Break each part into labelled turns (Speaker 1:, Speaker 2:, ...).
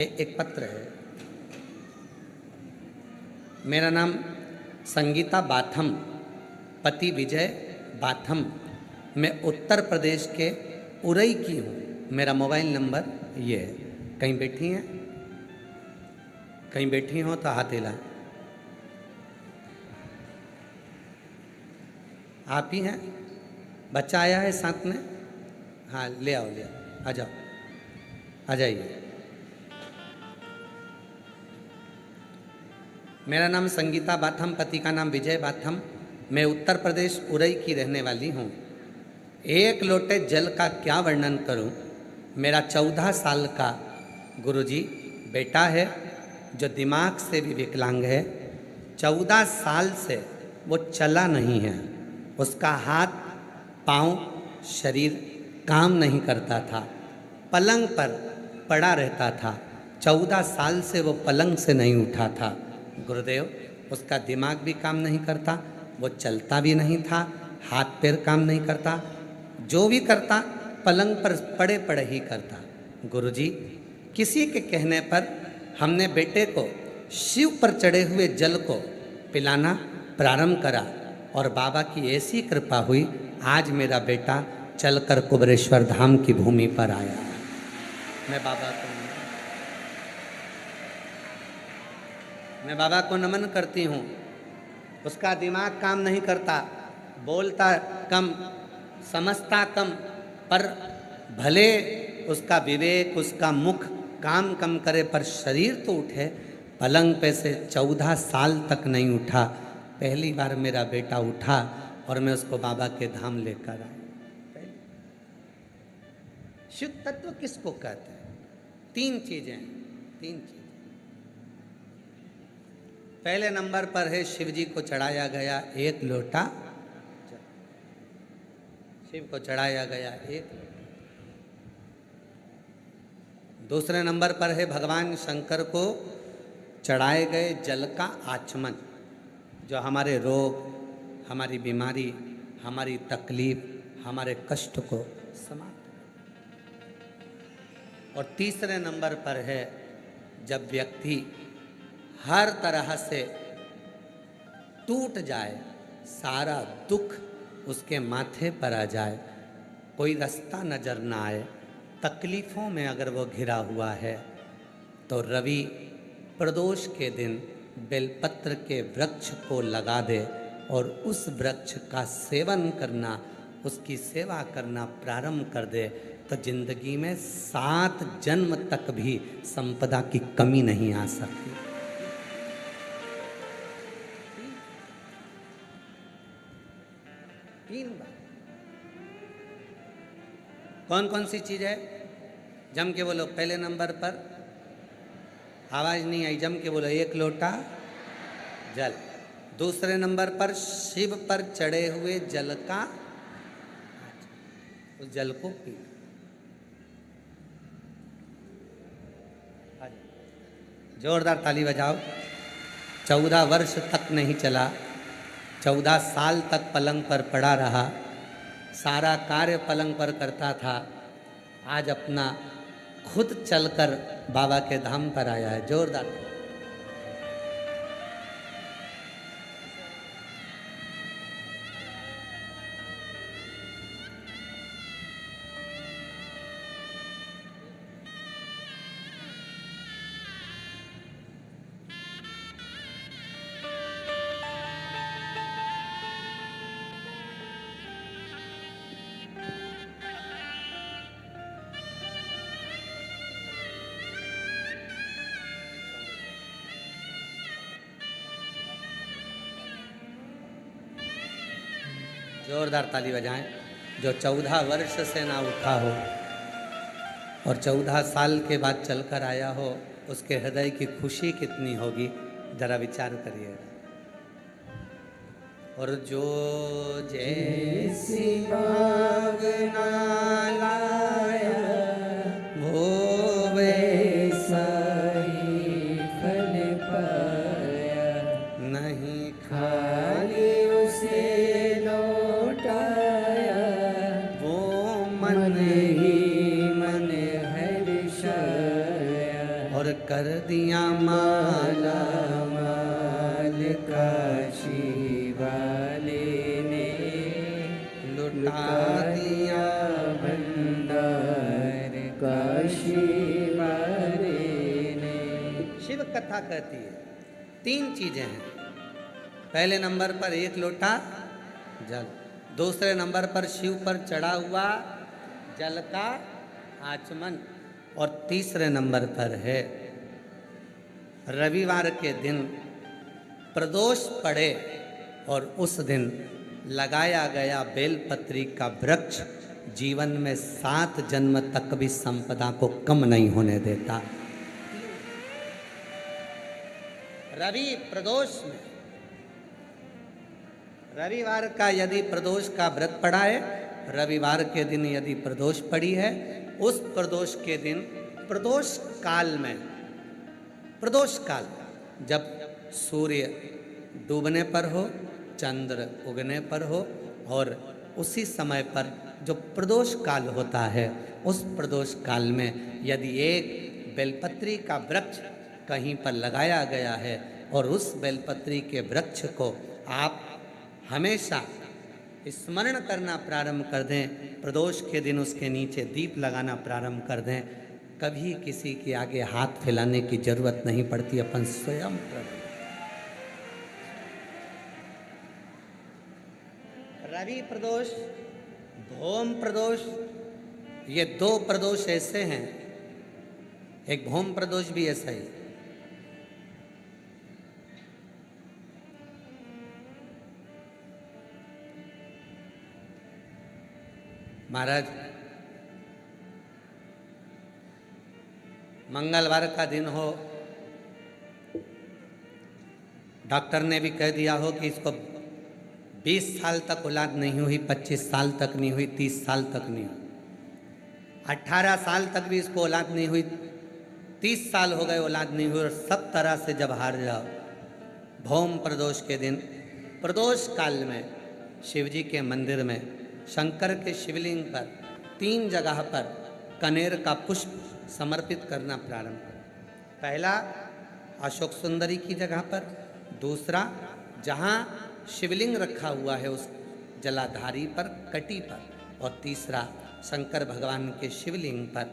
Speaker 1: एक पत्र है। मेरा नाम संगीता बाथम, पति विजय बाथम। मैं उत्तर प्रदेश के उरई की हूँ। मेरा मोबाइल नंबर ये है। कहीं बैठी हैं? कहीं बैठी हो तो हाथ हिलाएं। आप ही हैं? बच्चा आया है साथ में? हाँ, ले आओ ले आओ, आ जाओ, आ जाइए। मेरा नाम संगीता बाथम, पति का नाम विजय बाथम। मैं उत्तर प्रदेश उरई की रहने वाली हूँ। एक लोटे जल का क्या वर्णन करूँ। मेरा 14 साल का गुरुजी बेटा है जो दिमाग से भी विकलांग है। 14 साल से वो चला नहीं है। उसका हाथ पाँव शरीर काम नहीं करता था, पलंग पर पड़ा रहता था। 14 साल से वो पलंग से नहीं उठा था। गुरुदेव, उसका दिमाग भी काम नहीं करता, वो चलता भी नहीं था, हाथ पैर काम नहीं करता, जो भी करता पलंग पर पड़े पड़े ही करता। गुरुजी, किसी के कहने पर हमने बेटे को शिव पर चढ़े हुए जल को पिलाना प्रारंभ करा और बाबा की ऐसी कृपा हुई, आज मेरा बेटा चलकर कुबेरेश्वर धाम की भूमि पर आया। मैं बाबा को नमन करती हूँ। उसका दिमाग काम नहीं करता, बोलता कम, समझता कम, पर भले उसका विवेक, उसका मुख काम कम करे पर शरीर तो उठे। पलंग पे से 14 साल तक नहीं उठा। पहली बार मेरा बेटा उठा और मैं उसको बाबा के धाम लेकर आई। शुद्ध तत्व किसको कहते हैं? तीन चीजें। पहले नंबर पर है शिव जी को चढ़ाया गया एक लोटा, शिव को चढ़ाया गया एक। दूसरे नंबर पर है भगवान शंकर को चढ़ाए गए जल का आचमन, जो हमारे रोग, हमारी बीमारी, हमारी तकलीफ, हमारे कष्ट को समाप्त। और तीसरे नंबर पर है जब व्यक्ति हर तरह से टूट जाए, सारा दुख उसके माथे पर आ जाए, कोई रास्ता नजर ना आए, तकलीफ़ों में अगर वो घिरा हुआ है, तो रवि प्रदोष के दिन बेलपत्र के वृक्ष को लगा दे और उस वृक्ष का सेवन करना, उसकी सेवा करना प्रारंभ कर दे, तो जिंदगी में 7 जन्म तक भी संपदा की कमी नहीं आ सकती। कौन कौन सी चीज है? जम के बोलो। पहले नंबर पर आवाज नहीं आई, जम के बोलो। एक लोटा जल। दूसरे नंबर पर शिव पर चढ़े हुए जल का, उस जल को पी। जोरदार ताली बजाओ। 14 वर्ष तक नहीं चला, 14 साल तक पलंग पर पड़ा रहा, सारा कार्य पलंग पर करता था। आज अपना खुद चलकर बाबा के धाम पर आया है। जोरदार। जोरदार ताली बजाएं। जो 14 वर्ष से ना उठा हो और 14 साल के बाद चलकर आया हो, उसके हृदय की खुशी कितनी होगी, जरा विचार करिए। और जो जैसी भावना लाया वो वैसा ही फल पाया, नहीं खाली उसे लौटाया, वो मन ही मन हर्षाया। और कर दिया माला
Speaker 2: माल काशी वाले ने
Speaker 1: लुटा दिया
Speaker 2: भंडार काशी वाले ने।
Speaker 1: शिव कथा कहती है 3 चीजें हैं। पहले नंबर पर 1 लोटा जल, दूसरे नंबर पर शिव पर चढ़ा हुआ जल का आचमन, और तीसरे नंबर पर है रविवार के दिन प्रदोष पड़े और उस दिन लगाया गया बेलपत्री का वृक्ष जीवन में 7 जन्म तक भी संपदा को कम नहीं होने देता। रवि प्रदोष में रविवार का यदि प्रदोष का व्रत पड़ा है, रविवार के दिन यदि प्रदोष पड़ी है, उस प्रदोष के दिन प्रदोष काल में, प्रदोष काल जब सूर्य डूबने पर हो, चंद्र उगने पर हो, और उसी समय पर जो प्रदोष काल होता है, उस प्रदोष काल में यदि एक बेलपत्री का वृक्ष कहीं पर लगाया गया है और उस बेलपत्री के वृक्ष को आप हमेशा स्मरण करना प्रारंभ कर दें, प्रदोष के दिन उसके नीचे दीप लगाना प्रारंभ कर दें, कभी किसी के आगे हाथ फैलाने की जरूरत नहीं पड़ती, अपन स्वयं रवि प्रदोष, भौम प्रदोष, ये 2 प्रदोष ऐसे हैं। एक भौम प्रदोष भी ऐसा ही। महाराज, मंगलवार का दिन हो, डॉक्टर ने भी कह दिया हो कि इसको 20 साल तक औलाद नहीं हुई, 25 साल तक नहीं हुई, 30 साल तक नहीं हुई, 18 साल तक भी इसको औलाद नहीं हुई, 30 साल हो गए औलाद नहीं हुई, और सब तरह से जब हार जाओ, भौम प्रदोष के दिन प्रदोष काल में शिवजी के मंदिर में शंकर के शिवलिंग पर 3 जगह पर कनेर का पुष्प समर्पित करना प्रारंभ करें। पहला अशोक सुंदरी की जगह पर, दूसरा जहाँ शिवलिंग रखा हुआ है उस जलाधारी पर, कटी पर, और तीसरा शंकर भगवान के शिवलिंग पर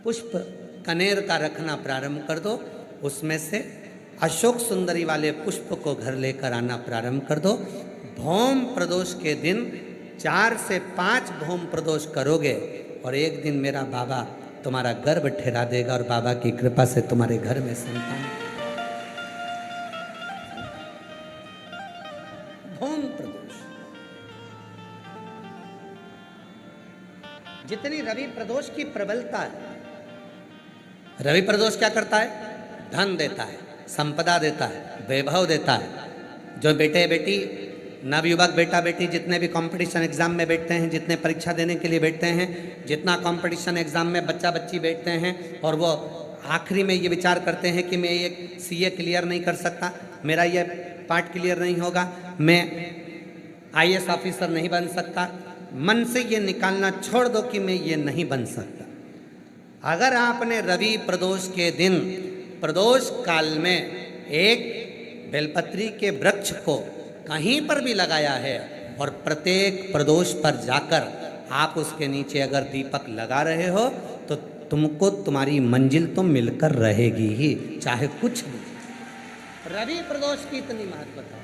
Speaker 1: पुष्प कनेर का रखना प्रारंभ कर दो। उसमें से अशोक सुंदरी वाले पुष्प को घर लेकर आना प्रारंभ कर दो। भौम प्रदोष के दिन 4 से 5 भौम प्रदोष करोगे और एक दिन मेरा बाबा तुम्हारा गर्भ ठहरा देगा और बाबा की कृपा से तुम्हारे घर में संतान। भौम प्रदोष। जितनी रवि प्रदोष की प्रबलता है, रवि प्रदोष क्या करता है? धन देता है, संपदा देता है, वैभव देता है। जो बेटे बेटी, नवयुवक बेटा बेटी जितने भी कंपटीशन एग्जाम में बैठते हैं, जितने परीक्षा देने के लिए बैठते हैं, जितना कंपटीशन एग्जाम में बच्चा बच्ची बैठते हैं और वो आखिरी में ये विचार करते हैं कि मैं ये सीए क्लियर नहीं कर सकता, मेरा ये पार्ट क्लियर नहीं होगा, मैं आईएएस ऑफिसर नहीं बन सकता, मन से ये निकालना छोड़ दो कि मैं ये नहीं बन सकता। अगर आपने रवि प्रदोष के दिन प्रदोष काल में एक बेलपत्री के वृक्ष को कहीं पर भी लगाया है और प्रत्येक प्रदोष पर जाकर आप उसके नीचे अगर दीपक लगा रहे हो तो तुमको तुम्हारी मंजिल तो मिलकर रहेगी ही, चाहे कुछ भी। रवि प्रदोष की इतनी महत्वता।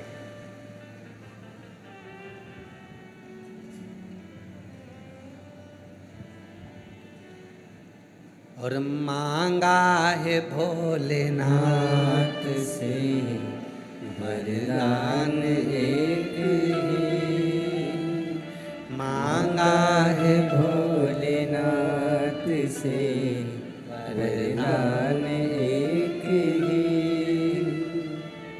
Speaker 1: और मांगा है भोलेनाथ
Speaker 2: से वरदान एक ही,
Speaker 1: मांगा
Speaker 2: है भोलेनाथ से वरदान एक ही।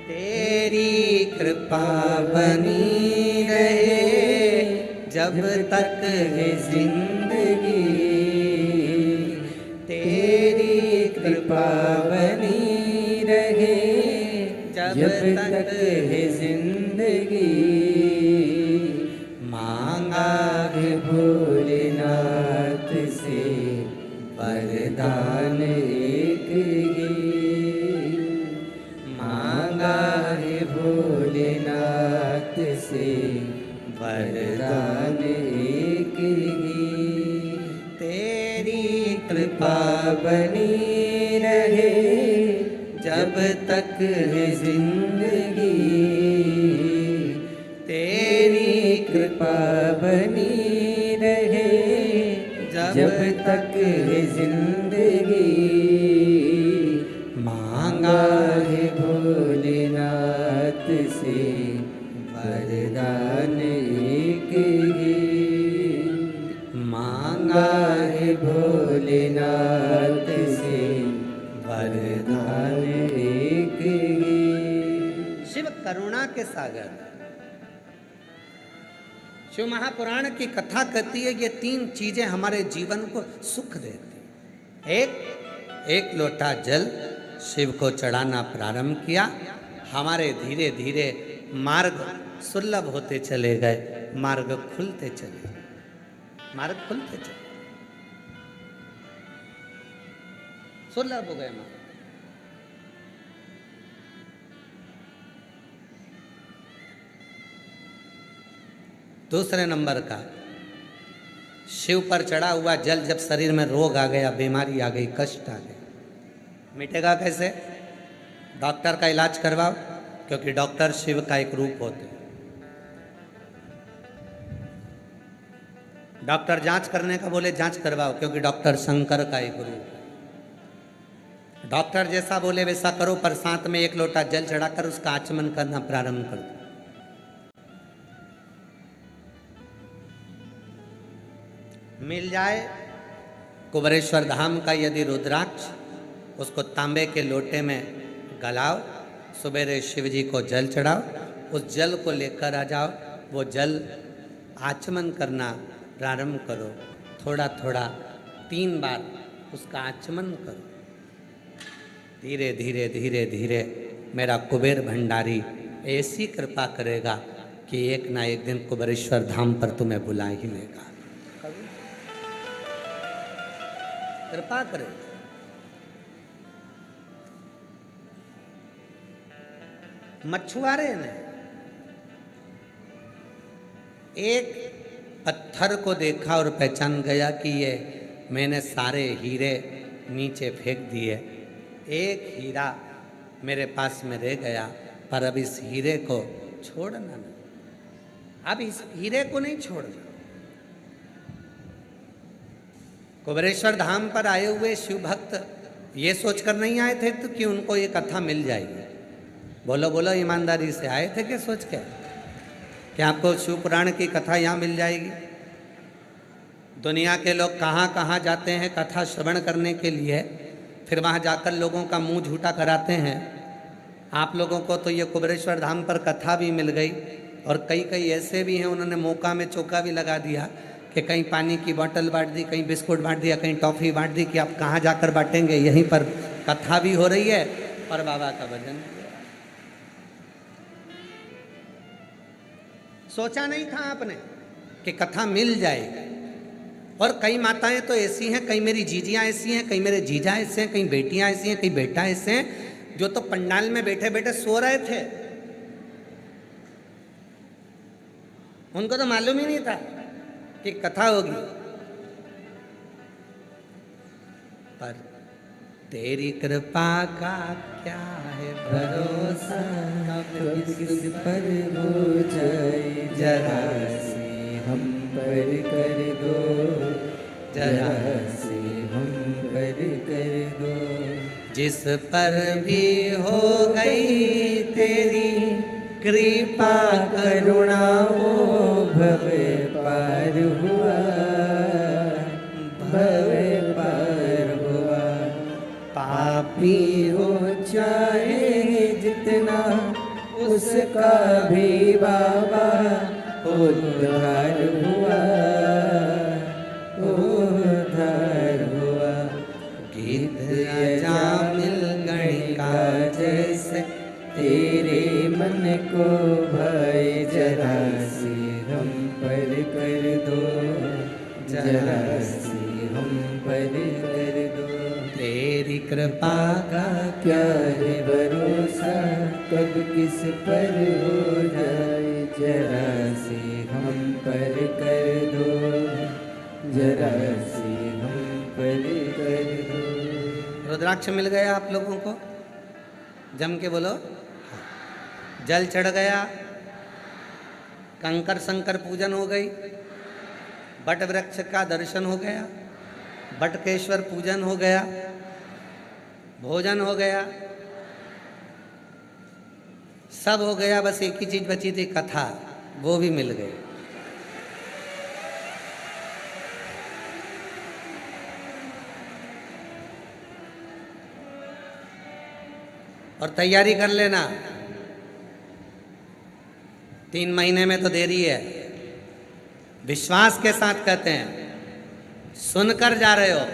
Speaker 1: तेरी कृपा बनी रहे जब तक है जिंदगी, तेरी कृपा बनी रहे जब तक है जिंदगी। मांगा है
Speaker 2: भोलेनाथ से वरदान एक से वरदान एक ही।
Speaker 1: तेरी
Speaker 2: कृपा बनी रहे जब तक है जिंदगी, तेरी कृपा बनी रहे जब तक है जिंदगी। मांगा है भोलेनाथ से वरदान एक ही। मांगा है भोलेनाथ से वरदान एक ही।
Speaker 1: शिव करुणा के सागर। शिव महापुराण की कथा कहती है ये तीन चीजें हमारे जीवन को सुख देती। एक लोटा जल शिव को चढ़ाना प्रारंभ किया, हमारे धीरे धीरे मार्ग सुलभ होते चले गए, मार्ग खुलते चले, मार्ग खुलते चले, सुलभ हो गए मार्ग। दूसरे नंबर का, शिव पर चढ़ा हुआ जल जब शरीर में रोग आ गया, बीमारी आ गई, कष्ट आ गए, मिटेगा कैसे? डॉक्टर का इलाज करवाओ, क्योंकि डॉक्टर शिव का एक रूप होते हैं। डॉक्टर जांच करने का बोले जांच करवाओ, क्योंकि डॉक्टर शंकर का एक रूप है। डॉक्टर जैसा बोले वैसा करो, पर साथ में एक लोटा जल चढ़ाकर उसका आचमन करना प्रारंभ कर दो। मिल जाए कुबेरेश्वर धाम का यदि रुद्राक्ष, उसको तांबे के लोटे में गलाओ, सवेरे शिव जी को जल चढ़ाओ, उस जल को लेकर आ जाओ, वो जल आचमन करना प्रारंभ करो, थोड़ा थोड़ा 3 बार उसका आचमन करो। धीरे धीरे धीरे धीरे मेरा कुबेर भंडारी ऐसी कृपा करेगा कि एक ना एक दिन कुबेरेश्वर धाम पर तुम्हें बुला ही लेगा। कृपा करे। मछुआरे ने एक पत्थर को देखा और पहचान गया कि ये मैंने सारे हीरे नीचे फेंक दिए, एक हीरा मेरे पास में रह गया, पर अब इस हीरे को छोड़ना नहीं, अब इस हीरे को नहीं छोड़ना। कुबेरेश्वर धाम पर आए हुए शिव भक्त ये सोचकर नहीं आए थे तो कि उनको ये कथा मिल जाएगी। बोलो बोलो ईमानदारी से आए थे क्या सोच के कि आपको शिव पुराण की कथा यहाँ मिल जाएगी? दुनिया के लोग कहाँ कहाँ जाते हैं कथा श्रवण करने के लिए, फिर वहाँ जाकर लोगों का मुंह झूठा कराते हैं। आप लोगों को तो ये कुबेरेश्वर धाम पर कथा भी मिल गई, और कई कई ऐसे भी हैं उन्होंने मौका में चौका भी लगा दिया कि कहीं पानी की बोतल बांट दी, कहीं बिस्कुट बांट दिया, कहीं टॉफ़ी बांट दी कि आप कहाँ जाकर बांटेंगे, यहीं पर कथा भी हो रही है और बाबा का भजन। सोचा नहीं था आपने कि कथा मिल जाएगी। और कई माताएं तो ऐसी हैं, कई मेरी जीजियाँ ऐसी हैं, कई मेरे जीजा ऐसे हैं, कई बेटियाँ ऐसी हैं, कई बेटा ऐसे हैं, जो तो पंडाल में बैठे बैठे सो रहे थे, उनको तो मालूम ही नहीं था कि कथा होगी। पर तेरी कृपा का क्या है भरोसा,
Speaker 2: कब किस पर हो जाए जरा से हम पर कर दो, जरा से हम पर कर दो।
Speaker 1: जिस पर भी हो गई तेरी
Speaker 2: कृपा करुणा वो भव पार हुआ, भव पार हुआ। पापी हो चाहे जितना उसका भी बाबा उद्धार हुआ, उद्धार हुआ।
Speaker 1: गीत अजामिल गणिका
Speaker 2: जैसे तेरे मन को भाई जरा से हम पर कर दो, जरा से हम पर कर दो।
Speaker 1: तेरी कृपा
Speaker 2: का क्या है भरोसा, कब किस पर हो जाए जरा से हम पर कर दो, जरा से हम पर कर दो।
Speaker 1: रुद्राक्ष मिल गया आप लोगों को? जम के बोलो। जल चढ़ गया, कंकर शंकर पूजन हो गई, बट वृक्ष का दर्शन हो गया, बटकेश्वर पूजन हो गया, भोजन हो गया, सब हो गया। बस एक ही चीज बची थी, कथा, वो भी मिल गई। और तैयारी कर लेना, 3 महीने में तो देरी है। विश्वास के साथ कहते हैं, सुनकर जा रहे हो,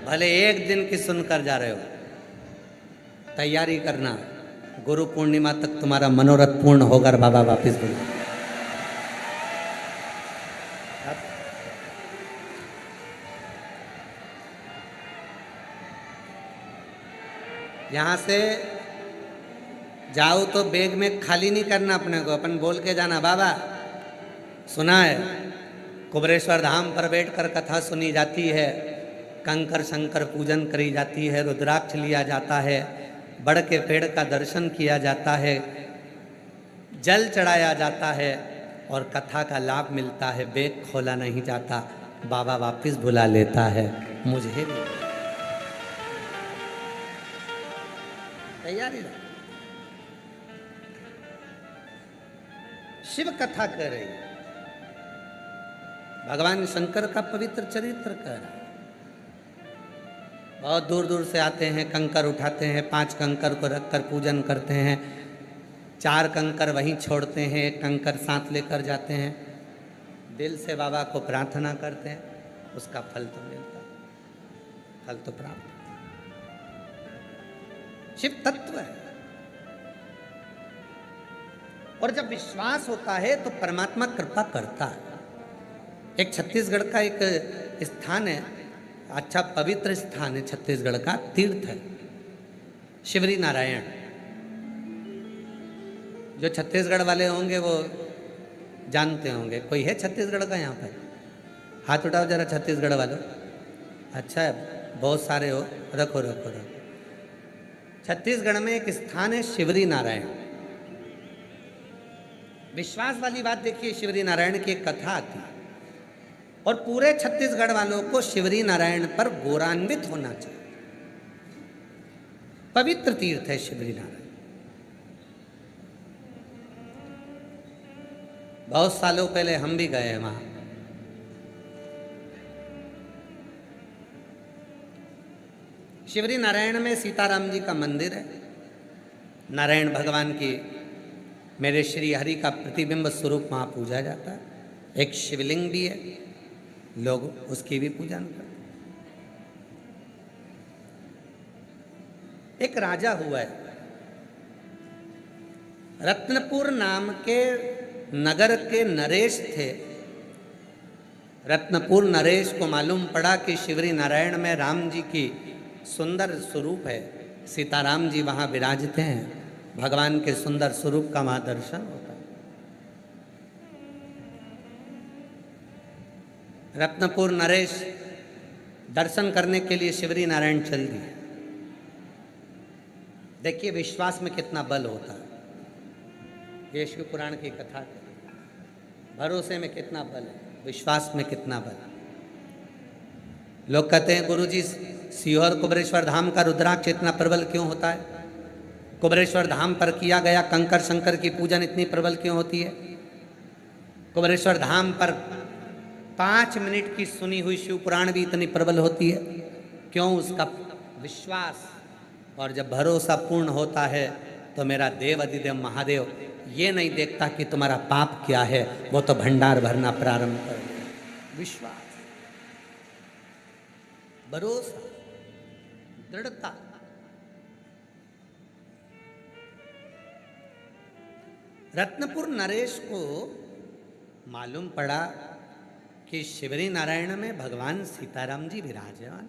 Speaker 1: भले एक दिन की सुनकर जा रहे हो, तैयारी करना। गुरु पूर्णिमा तक तुम्हारा मनोरथ पूर्ण होगा और बाबा वापिस बोले। यहाँ से जाओ तो बैग में खाली नहीं करना अपने को, अपन बोल के जाना, बाबा सुना है कुबरेश्वर धाम पर बैठकर कथा सुनी जाती है, कंकर शंकर पूजन करी जाती है, रुद्राक्ष लिया जाता है, बड़ के पेड़ का दर्शन किया जाता है, जल चढ़ाया जाता है और कथा का लाभ मिलता है। बैग खोला नहीं जाता, बाबा वापिस बुला लेता है। मुझे भी तैयारी रहो। शिव कथा कर रही है, भगवान शंकर का पवित्र चरित्र कर रहा है। बहुत दूर दूर से आते हैं, कंकर उठाते हैं, 5 कंकर को रखकर पूजन करते हैं, 4 कंकर वहीं छोड़ते हैं, 1 कंकर साथ लेकर जाते हैं, दिल से बाबा को प्रार्थना करते हैं, उसका फल तो मिलता है, फल तो प्राप्त। शिव तत्व है। और जब विश्वास होता है तो परमात्मा कृपा करता है। एक छत्तीसगढ़ का एक स्थान है, अच्छा पवित्र स्थान है, छत्तीसगढ़ का तीर्थ है शिवरी नारायण। जो छत्तीसगढ़ वाले होंगे वो जानते होंगे। कोई है छत्तीसगढ़ का यहाँ पर? हाथ उठाओ जरा छत्तीसगढ़ वालों। अच्छा है, बहुत सारे हो, रखो रखो रखो। छत्तीसगढ़ में एक स्थान है शिवरी नारायण। विश्वास वाली बात देखिए, शिवरी नारायण की एक कथा आती है और पूरे छत्तीसगढ़ वालों को शिवरी नारायण पर गौरवान्वित होना चाहिए। पवित्र तीर्थ है शिवरी नारायण। बहुत सालों पहले हम भी गए हैं वहां। शिवरी नारायण में सीताराम जी का मंदिर है। नारायण भगवान की, मेरे श्री हरि का प्रतिबिंब स्वरूप वहाँ पूजा जाता है। एक शिवलिंग भी है, लोग उसकी भी पूजन करते हैं। एक राजा हुआ है, रत्नपुर नाम के नगर के नरेश थे। रत्नपुर नरेश को मालूम पड़ा कि शिवरी नारायण में राम जी की सुंदर स्वरूप है, सीताराम जी वहाँ विराजते हैं, भगवान के सुंदर स्वरूप का वहाँ दर्शन होता है। रत्नपुर नरेश दर्शन करने के लिए शिवरी नारायण चल दिए। देखिए विश्वास में कितना बल होता है। ये शिव पुराण की कथा है। भरोसे में कितना बल है, विश्वास में कितना बल। लोग कहते हैं गुरुजी सीहोर कुबरेश्वर धाम का रुद्राक्ष इतना प्रबल क्यों होता है? कुबरेश्वर धाम पर किया गया कंकर शंकर की पूजन इतनी प्रबल क्यों होती है? कुबरेश्वर धाम पर 5 मिनट की सुनी हुई शिव पुराण भी इतनी प्रबल होती है क्यों? उसका विश्वास। और जब भरोसा पूर्ण होता है तो मेरा देव अधिदेव महादेव ये नहीं देखता कि तुम्हारा पाप क्या है, वो तो भंडार भरना प्रारंभ कर देगा। विश्वास, भरोसा, दृढ़ता। रत्नपुर नरेश को मालूम पड़ा कि शिवरी नारायण में भगवान सीताराम जी विराजमान।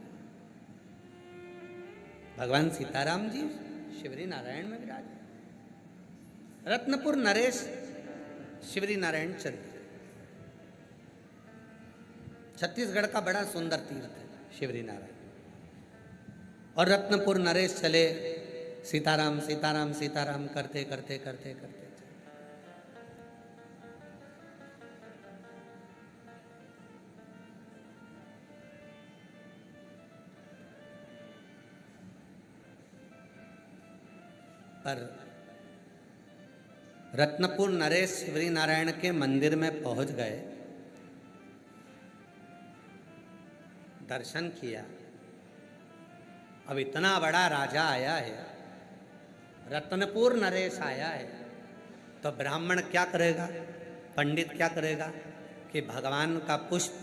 Speaker 1: भगवान सीताराम जी शिवरी नारायण में विराज। रत्नपुर नरेश शिवरी नारायण चंद्र। छत्तीसगढ़ का बड़ा सुंदर तीर्थ है शिवरी नारायण। और रत्नपुर नरेश चले सीताराम सीताराम सीताराम करते करते करते करते पर रत्नपुर नरेश शिवरी नारायण के मंदिर में पहुंच गए, दर्शन किया। अब इतना बड़ा राजा आया है, रत्नपुर नरेश आया है, तो ब्राह्मण क्या करेगा, पंडित क्या करेगा कि भगवान का पुष्प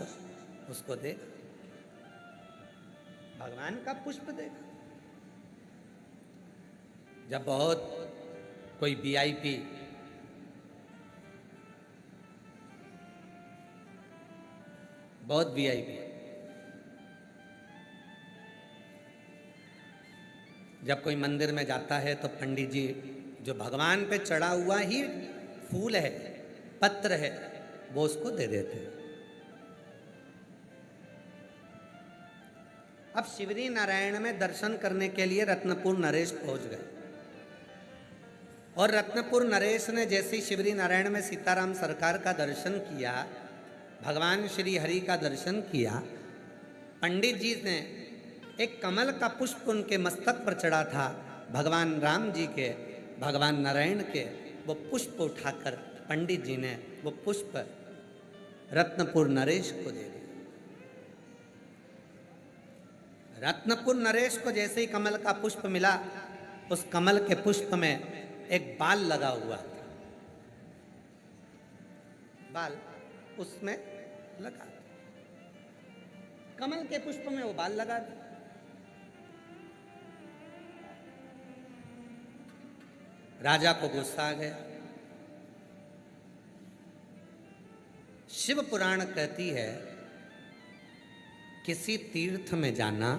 Speaker 1: उसको देगा, भगवान का पुष्प देगा। जब बहुत कोई वीआईपी बहुत वीआईपी जब कोई मंदिर में जाता है तो पंडित जी जो भगवान पे चढ़ा हुआ ही फूल है, पत्र है, वो उसको दे देते हैं। अब शिवरी नारायण में दर्शन करने के लिए रत्नपुर नरेश पहुंच गए। और रत्नपुर नरेश ने जैसे ही शिवरी नारायण में सीताराम सरकार का दर्शन किया, भगवान श्री हरि का दर्शन किया, पंडित जी ने एक कमल का पुष्प उनके मस्तक पर चढ़ा था, भगवान राम जी के, भगवान नारायण के, वो पुष्प उठाकर पंडित जी ने वो पुष्प रत्नपुर नरेश को दे दिया। रत्नपुर नरेश को जैसे ही कमल का पुष्प मिला, उस कमल के पुष्प में एक बाल लगा हुआ था, बाल उसमें लगा, कमल के पुष्प में वो बाल लगा दिया। राजा को गुस्सा आ गया। शिव पुराण कहती है किसी तीर्थ में जाना,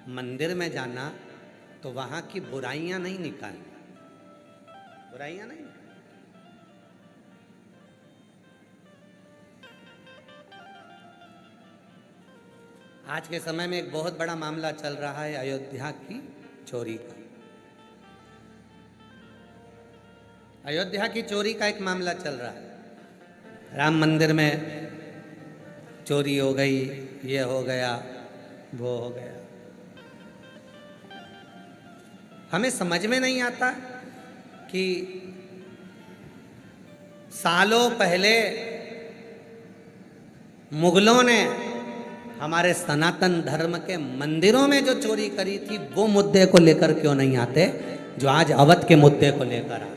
Speaker 1: मंदिर में जाना, तो वहां की बुराइयां नहीं निकालनी, बुराइयां नहीं। आज के समय में एक बहुत बड़ा मामला चल रहा है अयोध्या की चोरी का। अयोध्या की चोरी का एक मामला चल रहा है। राम मंदिर में चोरी हो गई, ये हो गया, वो हो गया। हमें समझ में नहीं आता कि सालों पहले मुगलों ने हमारे सनातन धर्म के मंदिरों में जो चोरी करी थी, वो मुद्दे को लेकर क्यों नहीं आते जो आज अवध के मुद्दे को लेकर आते।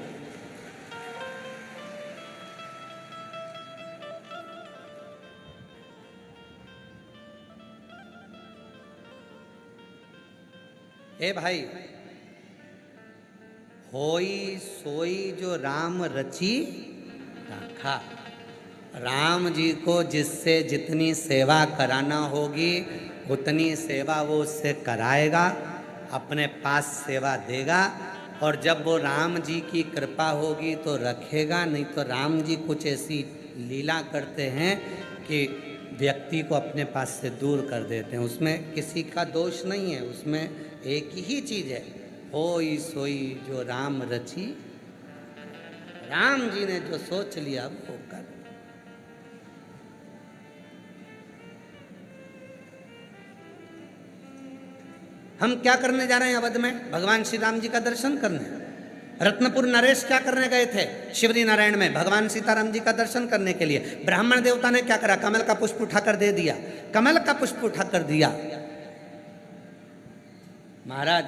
Speaker 1: ए भाई, होई सोई जो राम रची राखा। राम जी को जिससे जितनी सेवा कराना होगी उतनी सेवा वो उससे कराएगा, अपने पास सेवा देगा। और जब वो राम जी की कृपा होगी तो रखेगा, नहीं तो राम जी कुछ ऐसी लीला करते हैं कि व्यक्ति को अपने पास से दूर कर देते हैं। उसमें किसी का दोष नहीं है, उसमें एक ही चीज है, होई सोई जो राम रची। राम जी ने जो सोच लिया वो कर। हम क्या करने जा रहे हैं अवध में? भगवान श्री राम जी का दर्शन करने। रत्नपुर नरेश क्या करने गए थे? शिवरी नारायण में भगवान सीताराम जी का दर्शन करने के लिए। ब्राह्मण देवता ने क्या करा? कमल का पुष्प उठाकर दे दिया, कमल का पुष्प उठाकर दिया। महाराज,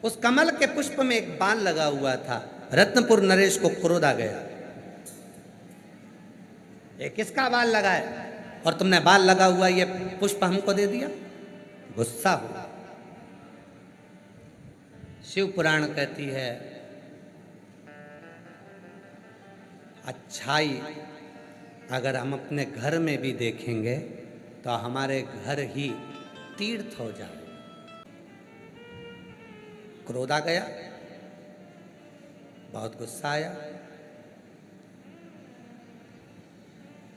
Speaker 1: उस कमल के पुष्प में एक बाल लगा हुआ था। रत्नपुर नरेश को क्रोध आ गया, ये किसका बाल लगा है और तुमने बाल लगा हुआ ये पुष्प हमको दे दिया? गुस्सा हुआ। शिव पुराण कहती है अच्छाई अगर हम अपने घर में भी देखेंगे तो हमारे घर ही तीर्थ हो जाए। क्रोध आ गया, बहुत गुस्सा आया।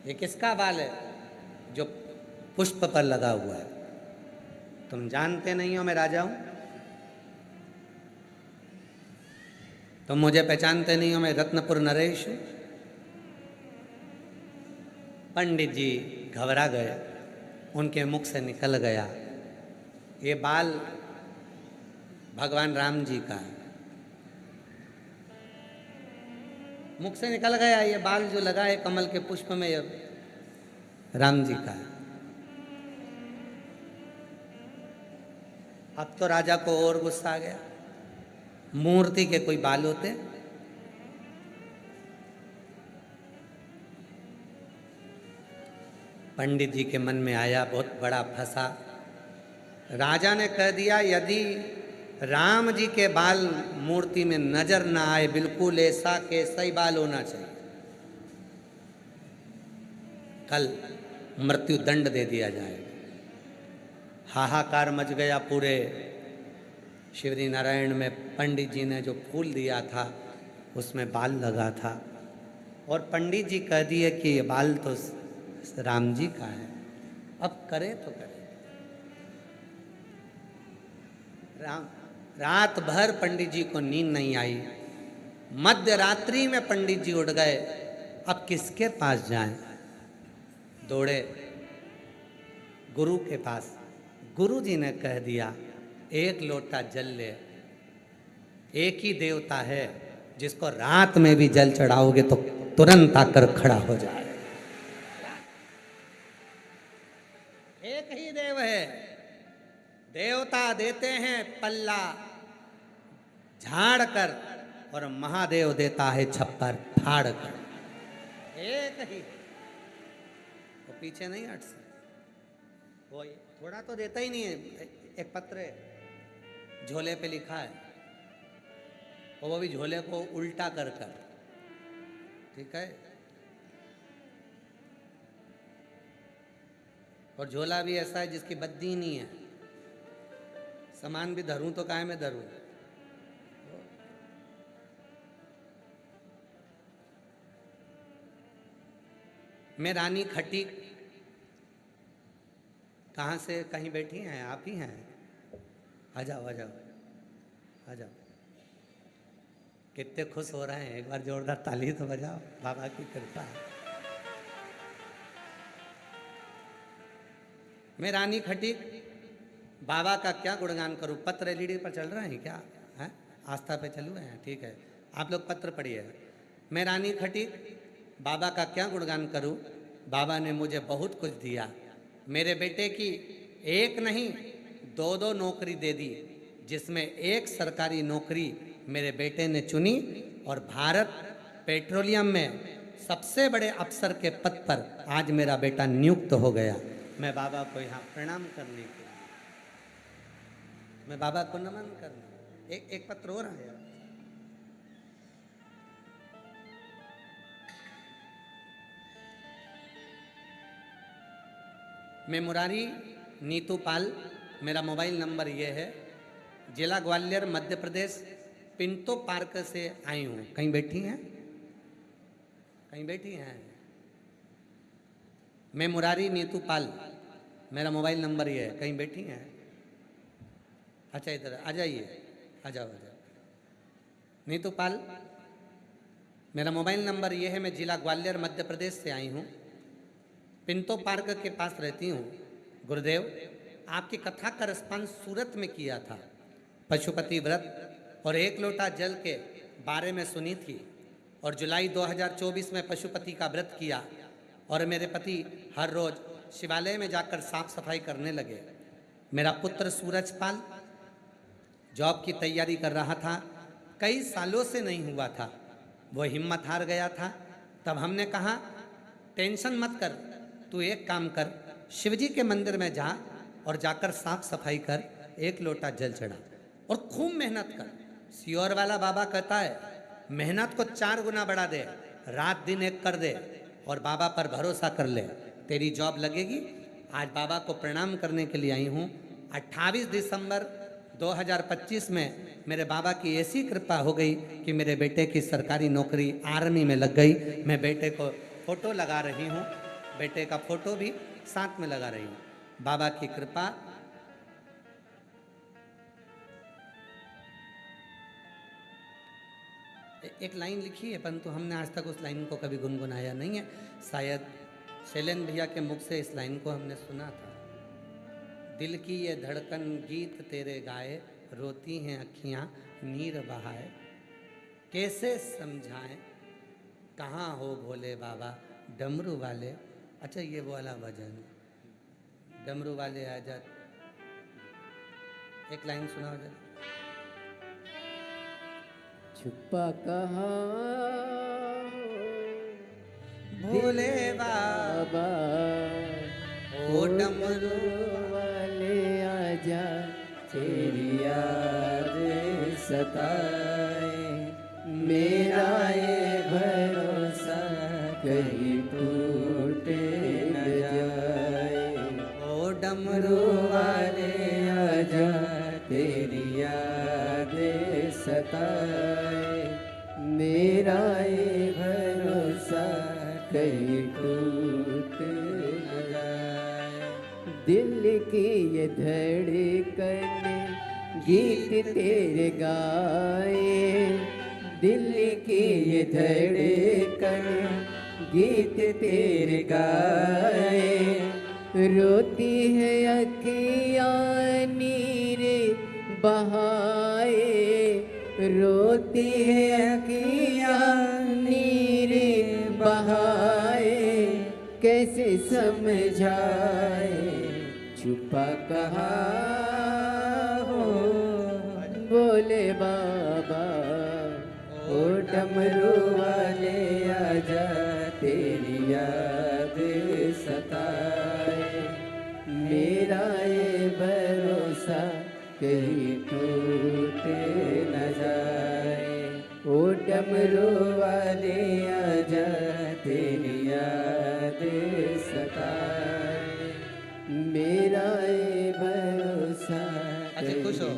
Speaker 1: ये किसका बाल है? जो पुष्प पर लगा हुआ है। तुम जानते नहीं हो मैं राजा हूं, तुम मुझे पहचानते नहीं हो, मैं रत्नपुर नरेश हूं। पंडित जी घबरा गए, उनके मुख से निकल गया, ये बाल भगवान राम जी का है। मुख से निकल गया, ये बाल जो लगा है कमल के पुष्प में, ये राम जी का है। अब तो राजा को और गुस्सा आ गया, मूर्ति के कोई बाल होते? पंडित जी के मन में आया, बहुत बड़ा फंसा। राजा ने कह दिया, यदि राम जी के बाल मूर्ति में नजर ना आए, बिल्कुल ऐसा कैसा ही बाल होना चाहिए, कल मृत्यु दंड दे दिया जाएगा। हाहाकार मच गया पूरे शिवरी नारायण में। पंडित जी ने जो फूल दिया था उसमें बाल लगा था, और पंडित जी कह दिए कि ये बाल तो राम जी का है, अब करे तो करे। रात भर पंडित जी को नींद नहीं आई। मध्य रात्रि में पंडित जी उठ गए, अब किसके पास जाएं? दौड़े गुरु के पास। गुरु जी ने कह दिया, एक लोटा जल ले, एक ही देवता है जिसको रात में भी जल चढ़ाओगे तो तुरंत आकर खड़ा हो जाए। एक ही देव है, देवता देते हैं पल्ला झाड़ कर, और महादेव देता है छप्पर फाड़ कर। एक ही, वो पीछे नहीं हट सकता, वो थोड़ा तो देता ही नहीं है। एक पत्र है, झोले पे लिखा है, और वो भी झोले को उल्टा कर कर, ठीक है। और झोला भी ऐसा है जिसकी बद्दी नहीं है, सामान भी धरूं तो काहे में धरूं। मैं रानी खटीक, कहाँ से कहीं बैठी हैं? आप ही हैं? आ जाओ आ जाओ आ जाओ। कितने खुश हो रहे हैं, एक बार जोरदार ताली तो बजाओ, बाबा की कृपा है। मैं रानी खटीक, बाबा का क्या गुणगान करूं? पत्र एलईडी पर चल रहे हैं क्या? है आस्था पे चल रहे हैं, ठीक है, आप लोग पत्र पढ़िए। मैं रानी खटीक, बाबा का क्या गुणगान करूं? बाबा ने मुझे बहुत कुछ दिया। मेरे बेटे की एक नहीं दो दो नौकरी दे दी, जिसमें एक सरकारी नौकरी मेरे बेटे ने चुनी, और भारत पेट्रोलियम में सबसे बड़े अफसर के पद पर आज मेरा बेटा नियुक्त हो गया। मैं बाबा को यहाँ प्रणाम करने के लिए, मैं बाबा को नमन करने। एक पत्र हो रहा है यार। मैं मुरारी नीतू पाल, मेरा मोबाइल नंबर ये है, जिला ग्वालियर मध्य प्रदेश, पिंटो पार्क से आई हूँ। कहीं बैठी हैं? कहीं बैठी हैं? मैं मुरारी नीतू पाल, मेरा मोबाइल नंबर ये है, कहीं बैठी हैं? अच्छा इधर आ जाइए, आ जाओ आ जाओ। नीतू पाल, मेरा मोबाइल नंबर ये है, मैं जिला ग्वालियर मध्य प्रदेश से आई हूँ, पिंटो पार्क के पास रहती हूँ। गुरुदेव, आपकी कथा का रिस्पॉन्स सूरत में किया था, पशुपति व्रत और एक लोटा जल के बारे में सुनी थी, और जुलाई 2024 में पशुपति का व्रत किया, और मेरे पति हर रोज़ शिवालय में जाकर साफ सफाई करने लगे। मेरा पुत्र सूरजपाल जॉब की तैयारी कर रहा था, कई सालों से नहीं हुआ था, वो हिम्मत हार गया था। तब हमने कहा, टेंशन मत कर, तू एक काम कर, शिवजी के मंदिर में जा और जाकर साफ सफाई कर, एक लोटा जल चढ़ा और खूब मेहनत कर। सियोर वाला बाबा कहता है, मेहनत को 4 गुना बढ़ा दे, रात दिन एक कर दे, और बाबा पर भरोसा कर ले, तेरी जॉब लगेगी। आज बाबा को प्रणाम करने के लिए आई हूँ। 28 दिसंबर 2025 में मेरे बाबा की ऐसी कृपा हो गई कि मेरे बेटे की सरकारी नौकरी आर्मी में लग गई। मैं बेटे को फोटो लगा रही हूँ, बेटे का फोटो भी साथ में लगा रही हूँ। बाबा की कृपा। एक लाइन लिखी है परंतु हमने आज तक उस लाइन को कभी गुनगुनाया नहीं है। शायद शैलेंद्र भैया के मुख से इस लाइन को हमने सुना था। दिल की ये धड़कन गीत तेरे गाए, रोती हैं अखियाँ नीर बहाए, कैसे समझाएं कहाँ हो भोले बाबा डमरू वाले। अच्छा ये वो वाला भजन, डमरू वाले आजा। एक लाइन सुनाओ जरा।
Speaker 2: छुपा कहाँ
Speaker 1: भोले बाबा ओ डमरू
Speaker 2: वाले आजा, तेरी याद सताए, मेरा ये भरोसा कहीं टूटे न जाए।
Speaker 1: ओ डमरू वाले
Speaker 2: आजा, तेरी याद सताए, मेरा ये भरोसा कहीं टूट न जाए। दिल की ये धड़कन गीत तेरे गाए, दिल की ये धड़कन गीत तेरे गाए, रोती है अखियाँ नीर बहाए, रोती है अखियाँ नीर बहाए, कैसे समझाए छुपा कहाँ हो बोले बाबा ओ डमरू वाले आजा, तेरी याद सताए, मेरा ये भरोसा कहीं टूटे न जाए। ओ डमरू वाले आजा, तेरी याद सताए, मेरा ये भरोसा।
Speaker 1: अच्छा खुश हो,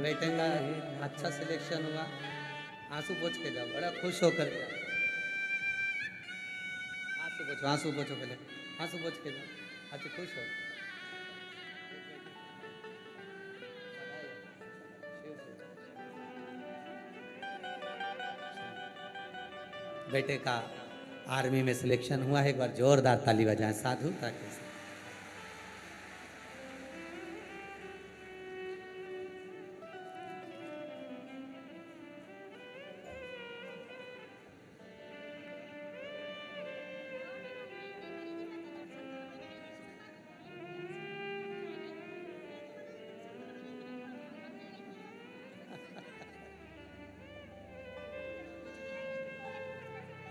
Speaker 1: बेटे का अच्छा सिलेक्शन हुआ। आंसू पोंछ के जाओ, बड़ा खुश होकर आंसू पोंछो पहले, आंसू पोंछ के जाओ। अच्छा खुश हो। बेटे का आर्मी में सिलेक्शन हुआ है, एक बार जोरदार ताली बजाएं साधुता के साथ।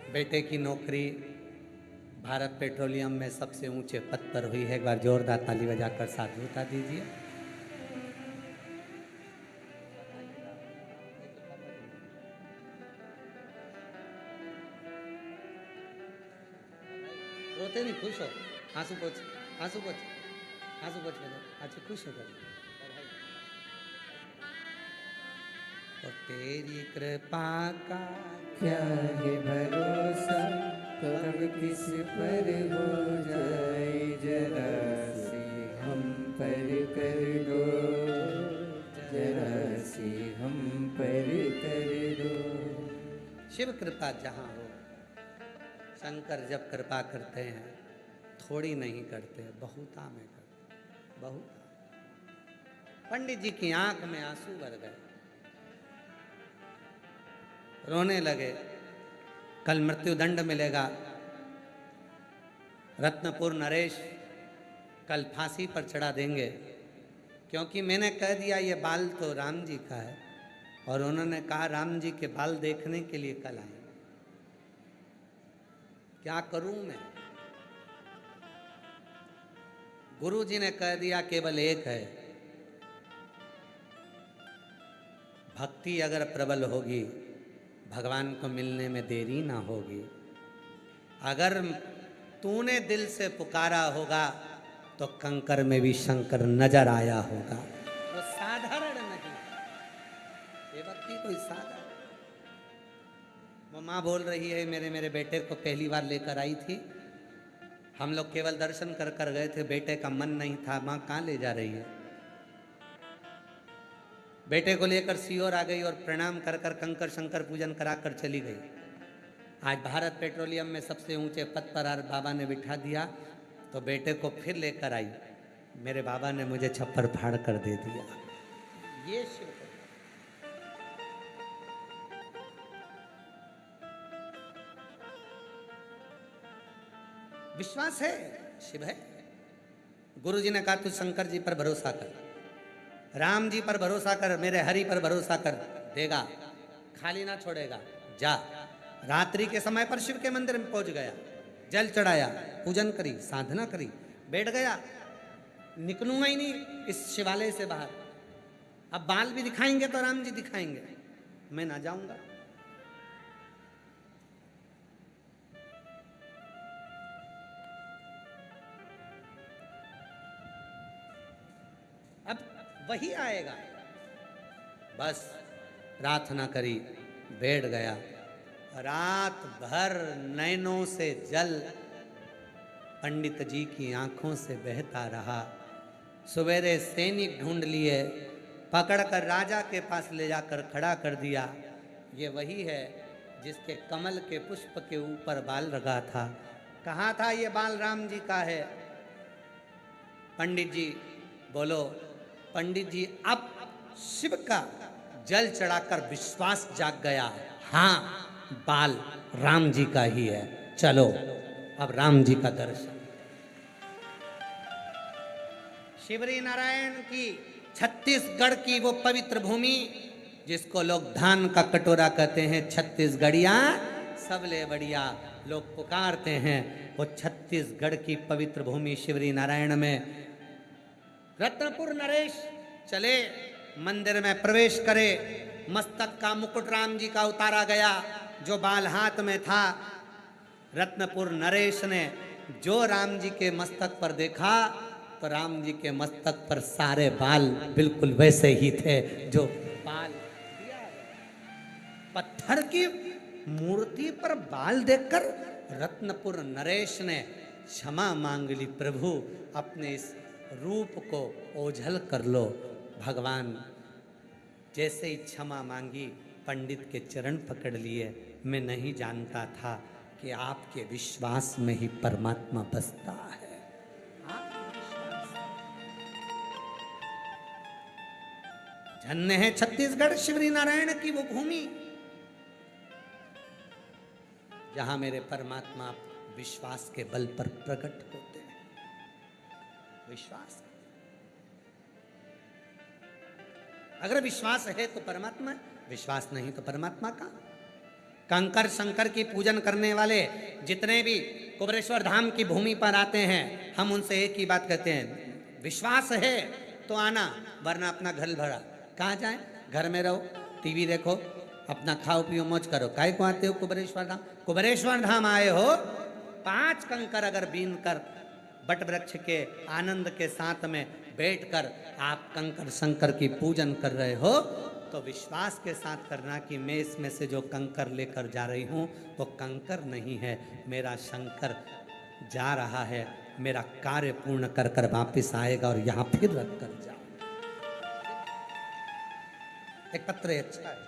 Speaker 1: बेटे की नौकरी भारत पेट्रोलियम में सबसे ऊंचे पद पर हुई है। एक बार जोरदार ताली बजाकर साधुता दीजिए। रोते नहीं, खुश हो। आंसू पोंछ, आंसू पोंछ, आंसू पोंछ के जाओ। अच्छा खुश हो कर। और तेरी कृपा का
Speaker 2: क्या है भरोसा, कब किस पर हो जाए, जरा सी हम पर कर दो, जरा सी हम पर कर दो।
Speaker 1: शिव कृपा जहाँ हो, शंकर जब कृपा करते हैं थोड़ी नहीं करते, बहुता में करते, बहुता। पंडित जी की आंख में आंसू भर गए, रोने लगे। कल मृत्युदंड मिलेगा। रत्नपुर नरेश कल फांसी पर चढ़ा देंगे, क्योंकि मैंने कह दिया ये बाल तो राम जी का है, और उन्होंने कहा राम जी के बाल देखने के लिए कल आए। क्या करूं मैं? गुरु जी ने कह दिया केवल एक है, भक्ति अगर प्रबल होगी भगवान को मिलने में देरी ना होगी। अगर तूने दिल से पुकारा होगा तो कंकर में भी शंकर नजर आया होगा। वो साधारण नहीं, ये भक्ति कोई साधारण। वो माँ बोल रही है, मेरे बेटे को पहली बार लेकर आई थी हम लोग केवल दर्शन कर कर गए थे, बेटे का मन नहीं था। माँ कहाँ ले जा रही है? बेटे को लेकर सीहोर आ गई और प्रणाम कर कर कंकर शंकर पूजन करा कर चली गई। आज भारत पेट्रोलियम में सबसे ऊंचे पद पर बाबा ने बिठा दिया, तो बेटे को फिर लेकर आई। मेरे बाबा ने मुझे छप्पर फाड़ कर दे दिया। ये शिव विश्वास है, शिव है। गुरु जी ने कहा तू शंकर जी पर भरोसा कर, राम जी पर भरोसा कर, मेरे हरि पर भरोसा कर, देगा, खाली ना छोड़ेगा। जा। रात्रि के समय पर शिव के मंदिर में पहुंच गया, जल चढ़ाया, पूजन करी, साधना करी, बैठ गया। निकलूंगा ही नहीं इस शिवालय से बाहर। अब बाल भी दिखाएंगे तो राम जी दिखाएंगे, मैं ना जाऊंगा। अब वही आएगा। बस प्रार्थना करी, बैठ गया। रात भर नैनों से जल पंडित जी की आंखों से बहता रहा। सवेरे सैनिक ढूंढ लिए, पकड़कर राजा के पास ले जाकर खड़ा कर दिया। ये वही है जिसके कमल के पुष्प के ऊपर बाल लगा था। कहा था ये बाल राम जी का है। पंडित जी बोलो, पंडित जी अब शिव का जल चढ़ाकर विश्वास जाग गया। हाँ, बाल राम जी का ही है, चलो अब राम जी का दर्शन। शिवरी नारायण की छत्तीसगढ़ की वो पवित्र भूमि जिसको लोग धान का कटोरा कहते हैं, छत्तीसगढ़िया सबले बढ़िया लोग पुकारते हैं। वो छत्तीसगढ़ की पवित्र भूमि शिवरी नारायण में रत्नपुर नरेश चले, मंदिर में प्रवेश करे। मस्तक का मुकुट राम जी का उतारा गया, जो बाल हाथ में था। रत्नपुर नरेश ने जो राम जी के मस्तक पर देखा, तो राम जी के मस्तक पर सारे बाल बिल्कुल वैसे ही थे जो बाल दिया। पत्थर की मूर्ति पर बाल देखकर रत्नपुर नरेश ने क्षमा मांग ली। प्रभु अपने इस रूप को ओझल कर लो। भगवान जैसे ही क्षमा मांगी, पंडित के चरण पकड़ लिए। मैं नहीं जानता था कि आपके विश्वास में ही परमात्मा बसता है। धन्य है छत्तीसगढ़ शिवरी नारायण की वो भूमि, जहां मेरे परमात्मा विश्वास के बल पर प्रकट होते हैं। विश्वास, अगर विश्वास है तो परमात्मा, विश्वास नहीं तो परमात्मा का। कंकर शंकर की पूजन करने वाले जितने भी कुबरेश्वर धाम की भूमि पर आते हैं, हम उनसे एक ही बात कहते हैं, विश्वास है तो आना, वरना अपना घर भरा। कहाँ जाए? घर में रहो, टीवी देखो, अपना खाओ पियो मौज करो। काहे को आते हो कुबरेश्वर धाम? कुबरेश्वर धाम आए हो 5 कंकर अगर बीन कर बट वृक्ष के आनंद के साथ में बैठकर आप कंकर शंकर की पूजन कर रहे हो, तो विश्वास के साथ करना कि मैं इसमें से जो कंकर लेकर जा रही हूँ वो कंकर नहीं है, मेरा शंकर जा रहा है, मेरा कार्य पूर्ण कर कर वापिस आएगा और यहाँ फिर रख कर जाओ। एक पत्र अच्छा है।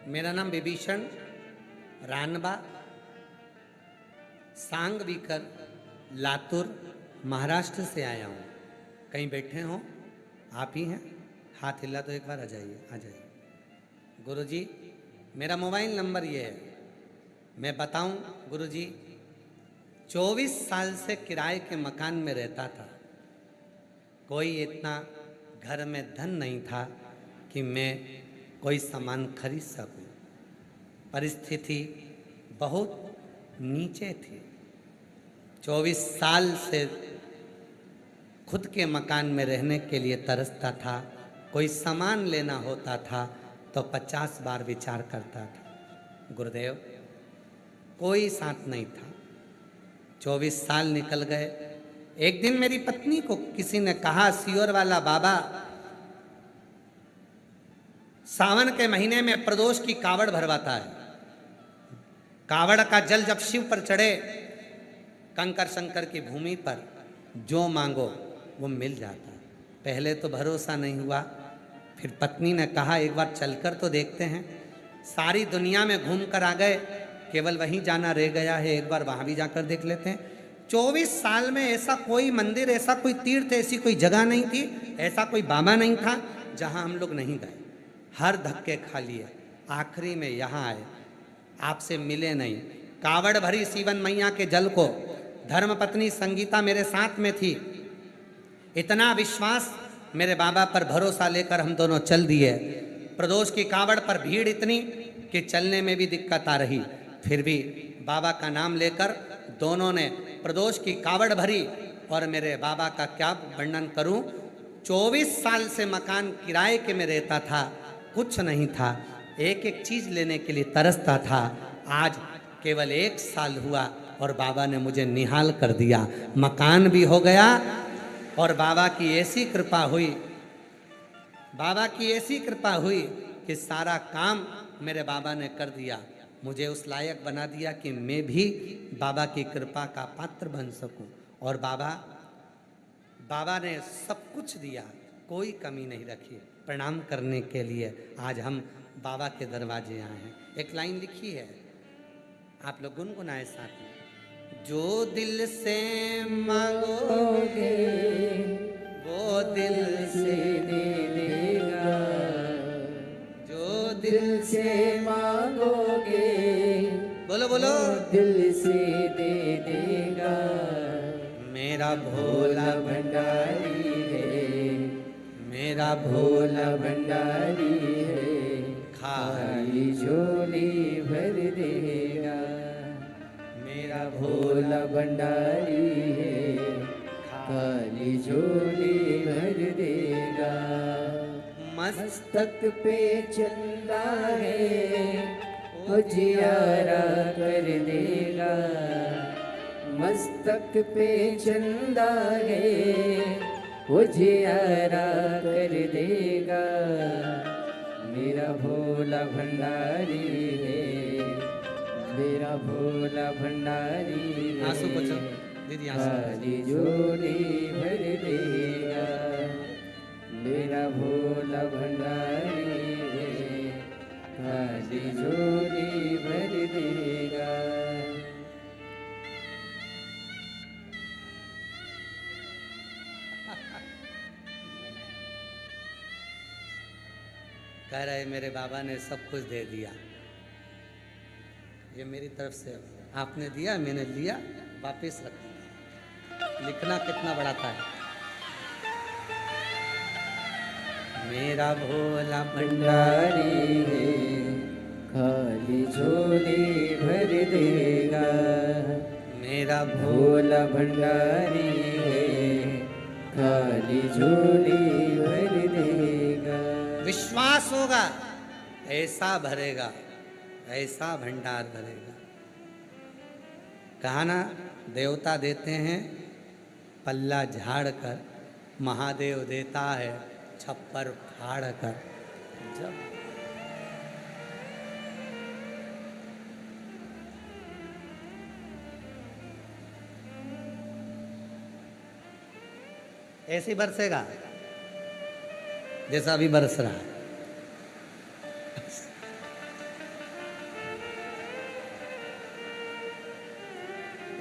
Speaker 1: मेरा नाम विभीषण रानबा, सांगवीकर, लातूर, महाराष्ट्र से आया हूँ। कहीं बैठे हो? आप ही हैं? हाथ हिला तो एक बार आ जाइए, आ जाइए। गुरुजी, मेरा मोबाइल नंबर ये है, मैं बताऊं गुरुजी, 24 साल से किराए के मकान में रहता था। कोई इतना घर में धन नहीं था कि मैं कोई सामान खरीद सकूं। परिस्थिति बहुत नीचे थी। 24 साल से खुद के मकान में रहने के लिए तरसता था। कोई सामान लेना होता था तो 50 बार विचार करता था। गुरुदेव, कोई साथ नहीं था। 24 साल निकल गए। एक दिन मेरी पत्नी को किसी ने कहा, सियोर वाला बाबा सावन के महीने में प्रदोष की कावड़ भरवाता है। कावड़ का जल जब शिव पर चढ़े, कंकर शंकर की भूमि पर जो मांगो वो मिल जाता है। पहले तो भरोसा नहीं हुआ, फिर पत्नी ने कहा एक बार चलकर तो देखते हैं। सारी दुनिया में घूम कर आ गए, केवल वहीं जाना रह गया है, एक बार वहाँ भी जाकर देख लेते हैं। 24 साल में ऐसा कोई मंदिर, ऐसा कोई तीर्थ, ऐसी कोई जगह नहीं थी, ऐसा कोई बाबा नहीं था जहाँ हम लोग नहीं गए। हर धक्के खा लिए, आखिरी में यहाँ आए, आपसे मिले नहीं। कावड़ भरी सीवन मैया के जल को धर्मपत्नी संगीता मेरे साथ में थी। इतना विश्वास, मेरे बाबा पर भरोसा लेकर हम दोनों चल दिए। प्रदोष की कावड़ पर भीड़ इतनी कि चलने में भी दिक्कत आ रही, फिर भी बाबा का नाम लेकर दोनों ने प्रदोष की कावड़ भरी। और मेरे बाबा का क्या वर्णन करूं, 24 साल से मकान किराए के में रहता था, कुछ नहीं था, एक एक चीज लेने के लिए तरसता था। आज केवल 1 साल हुआ और बाबा ने मुझे निहाल कर दिया। मकान भी हो गया और बाबा की ऐसी कृपा हुई, बाबा की ऐसी कृपा हुई कि सारा काम मेरे बाबा ने कर दिया। मुझे उस लायक बना दिया कि मैं भी बाबा की कृपा का पात्र बन सकूं। और बाबा ने सब कुछ दिया, कोई कमी नहीं रखी। प्रणाम करने के लिए आज हम बाबा के दरवाजे आए हैं। एक लाइन लिखी है, आप लोग गुनगुनाए साथ में। जो दिल से मांगोगे वो दिल से दे देगा, जो दिल से मांगोगे, बोलो बोलो,
Speaker 2: दिल से दे देगा।
Speaker 1: मेरा भोला
Speaker 2: भंडारी है,
Speaker 1: मेरा
Speaker 2: भोला भंडारी है,
Speaker 1: खाली
Speaker 2: झोली भर देगा। मेरा भोला भंडारी है, खाली झोली भर देगा। मस्तक पे चंदा है, उजियारा कर देगा। मस्तक पे चंदा है, उजियारा कर देगा। मेरा भोला भंडारी है, मेरा भोला भंडारी है,
Speaker 1: आंसू पोंछो दीदी, आंसू
Speaker 2: खाली झोली भर देगा। मेरा भोला भंडारी है, खाली झोली भर देगा।
Speaker 1: कह रहे मेरे बाबा ने सब कुछ दे दिया, ये मेरी तरफ से आपने दिया, मैंने लिया, वापस रख। लिखना कितना बड़ा था। मेरा भोला
Speaker 2: भंडारी है, खाली झोली भर देगा।
Speaker 1: मेरा
Speaker 2: भोला भंडारी है, खाली झोली भर देगा।
Speaker 1: विश्वास होगा, ऐसा भरेगा, ऐसा भंडार भरेगा। कहा ना, देवता देते हैं पल्ला झाड़ कर, महादेव देता है छप्पर फाड़ कर। जब ऐसे ही बरसेगा जैसा अभी बरस रहा है।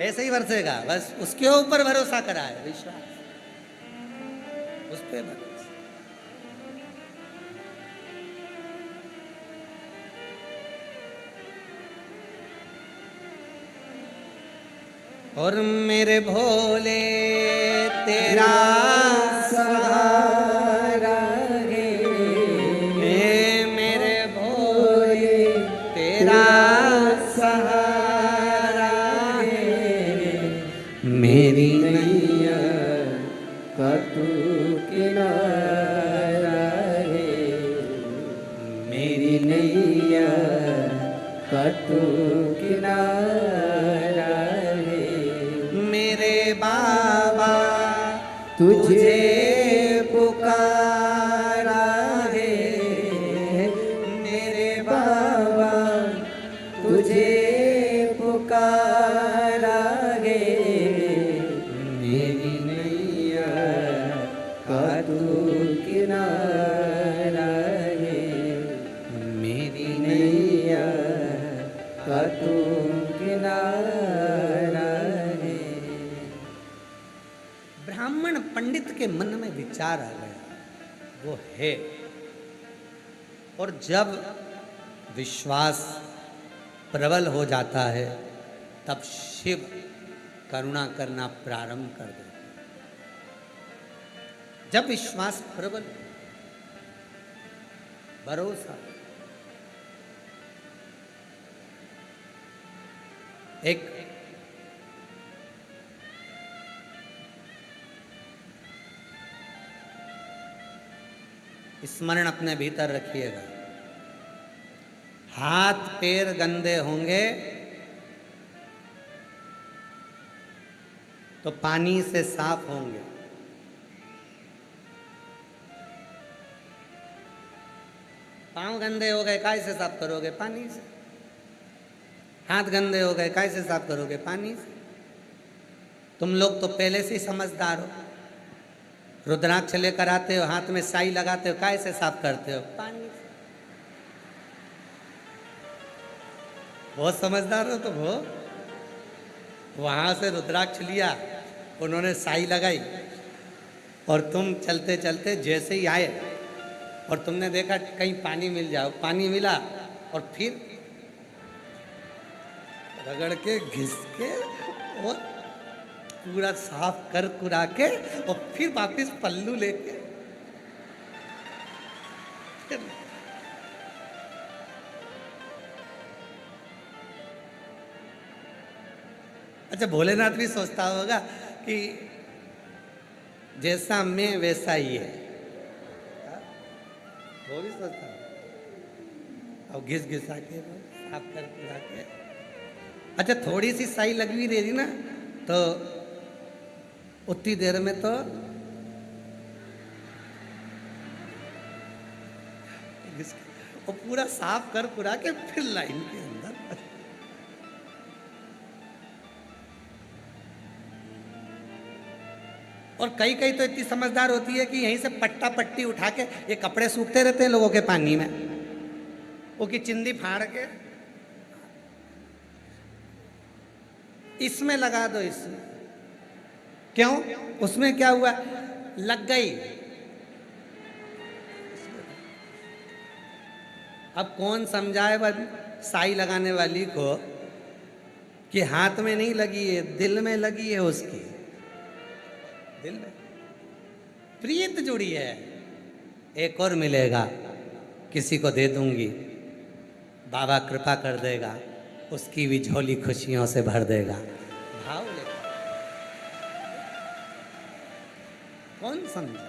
Speaker 1: ऐसे ही बरसेगा, बस उसके ऊपर भरोसा करा है, विश्वास उस पे भरोसा। और मेरे भोले तेरा
Speaker 2: सहारा है,
Speaker 1: मेरे भोले तेरा
Speaker 2: सहारा है। मेरी नैया का तू किनारा है।
Speaker 1: मेरे बाबा
Speaker 2: तुझे पुकारा है, मेरे बाबा तुझे पुकारा है। मेरी नैया का तू किनारा है, मेरी नैया का तू किनारा है।
Speaker 1: ब्राह्मण पंडित के मन में विचार आ गया, वो है। और जब विश्वास प्रबल हो जाता है तब शिव करुणा करना प्रारंभ कर देते। जब विश्वास प्रबल, भरोसा, एक स्मरण अपने भीतर रखिएगा, हाथ पैर गंदे होंगे तो पानी से साफ होंगे। पांव गंदे हो गए, कैसे साफ करोगे? पानी से। हाथ गंदे हो गए, कैसे साफ करोगे? पानी से। तुम लोग तो पहले से ही समझदार हो, रुद्राक्ष लेकर आते हो, हाथ में साई लगाते हो, कैसे साफ करते हो? पानी से। बहुत समझदार हो तुम हो। वहां से रुद्राक्ष लिया, उन्होंने साई लगाई, और तुम चलते चलते जैसे ही आए और तुमने देखा कहीं पानी मिल जाओ, पानी मिला, और फिर रगड़ के घिस के और पूरा साफ कर कुरा के और फिर वापस पल्लू लेके अच्छा, भोलेनाथ भी सोचता होगा कि जैसा मैं वैसा ही है, वो भी सोचता है। और घिस घिसा के साफ कर कुरा के, अच्छा थोड़ी सी साई लगवी दे दी ना तो उतनी देर में तो वो पूरा साफ कर कुरा के फिर लाइन के अंदर। और कई कई तो इतनी समझदार होती है कि यहीं से पट्टा पट्टी उठा के, ये कपड़े सूखते रहते हैं लोगों के पानी में, वो की चिंदी फाड़ के इसमें लगा दो। इसमें क्यों? उसमें क्या हुआ? लग गई। अब कौन समझाए साई लगाने वाली को कि हाथ में नहीं लगी है, दिल में लगी है, उसकी दिल में प्रीत जुड़ी है। एक और मिलेगा, किसी को दे दूंगी, बाबा कृपा कर देगा, उसकी भी झोली खुशियों से भर देगा। भाव लेकर कौन समझा?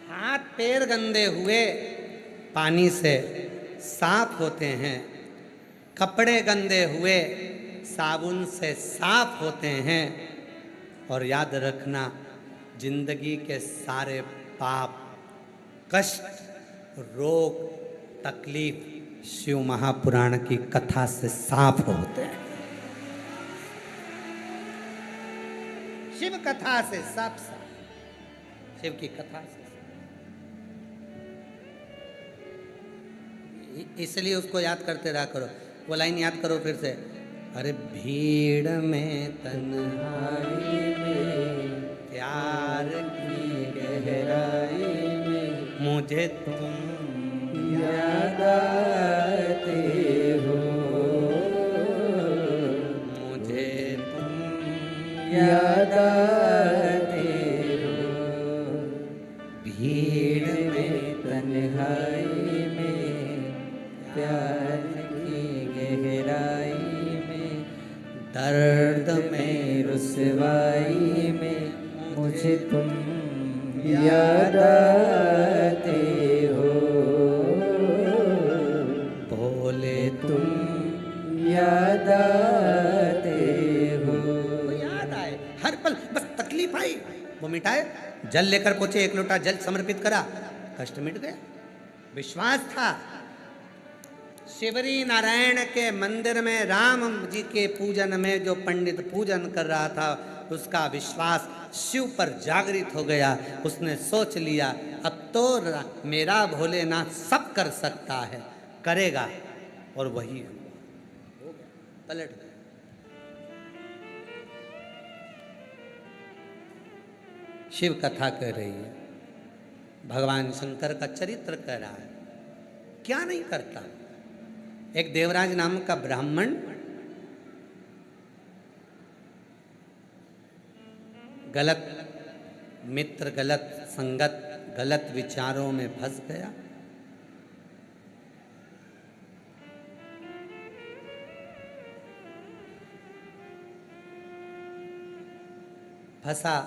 Speaker 1: हाथ पैर गंदे हुए पानी से साफ होते हैं, कपड़े गंदे हुए साबुन से साफ होते हैं। और याद रखना, जिंदगी के सारे पाप, कष्ट, रोग, तकलीफ शिव महापुराण की कथा से साफ होते हैं। शिव कथा से साफ साफ, शिव की कथा से। इसलिए उसको याद करते रहा करो। वो लाइन याद करो फिर से, अरे भीड़ में तन्हाई में प्यार की गहराई में मुझे तुम
Speaker 2: याद आते हो,
Speaker 1: मुझे तुम
Speaker 2: याद आते हो। भीड़ में तन्हाई में प्यार की गहराई में, दर्द में रुसवाई हलवाई में मुझे तुम याद आते हो,
Speaker 1: भोले
Speaker 2: तुम याद आते हो।
Speaker 1: तो याद आए हर पल, बस तकलीफ आई वो मिटाए। जल लेकर पहुंचे, एक लोटा जल समर्पित करा, कष्ट मिट गया। विश्वास था। शिवरी नारायण के मंदिर में राम जी के पूजन में जो पंडित पूजन कर रहा था, उसका विश्वास शिव पर जागृत हो गया। उसने सोच लिया अब तो मेरा भोलेनाथ सब कर सकता है, करेगा। और वही हो गया, पलट गया। शिव कथा कह रही है, भगवान शंकर का चरित्र कह रहा है, क्या नहीं करता। एक देवराज नाम का ब्राह्मण गलत मित्र, गलत संगत, गलत विचारों में फंस गया। फंसा,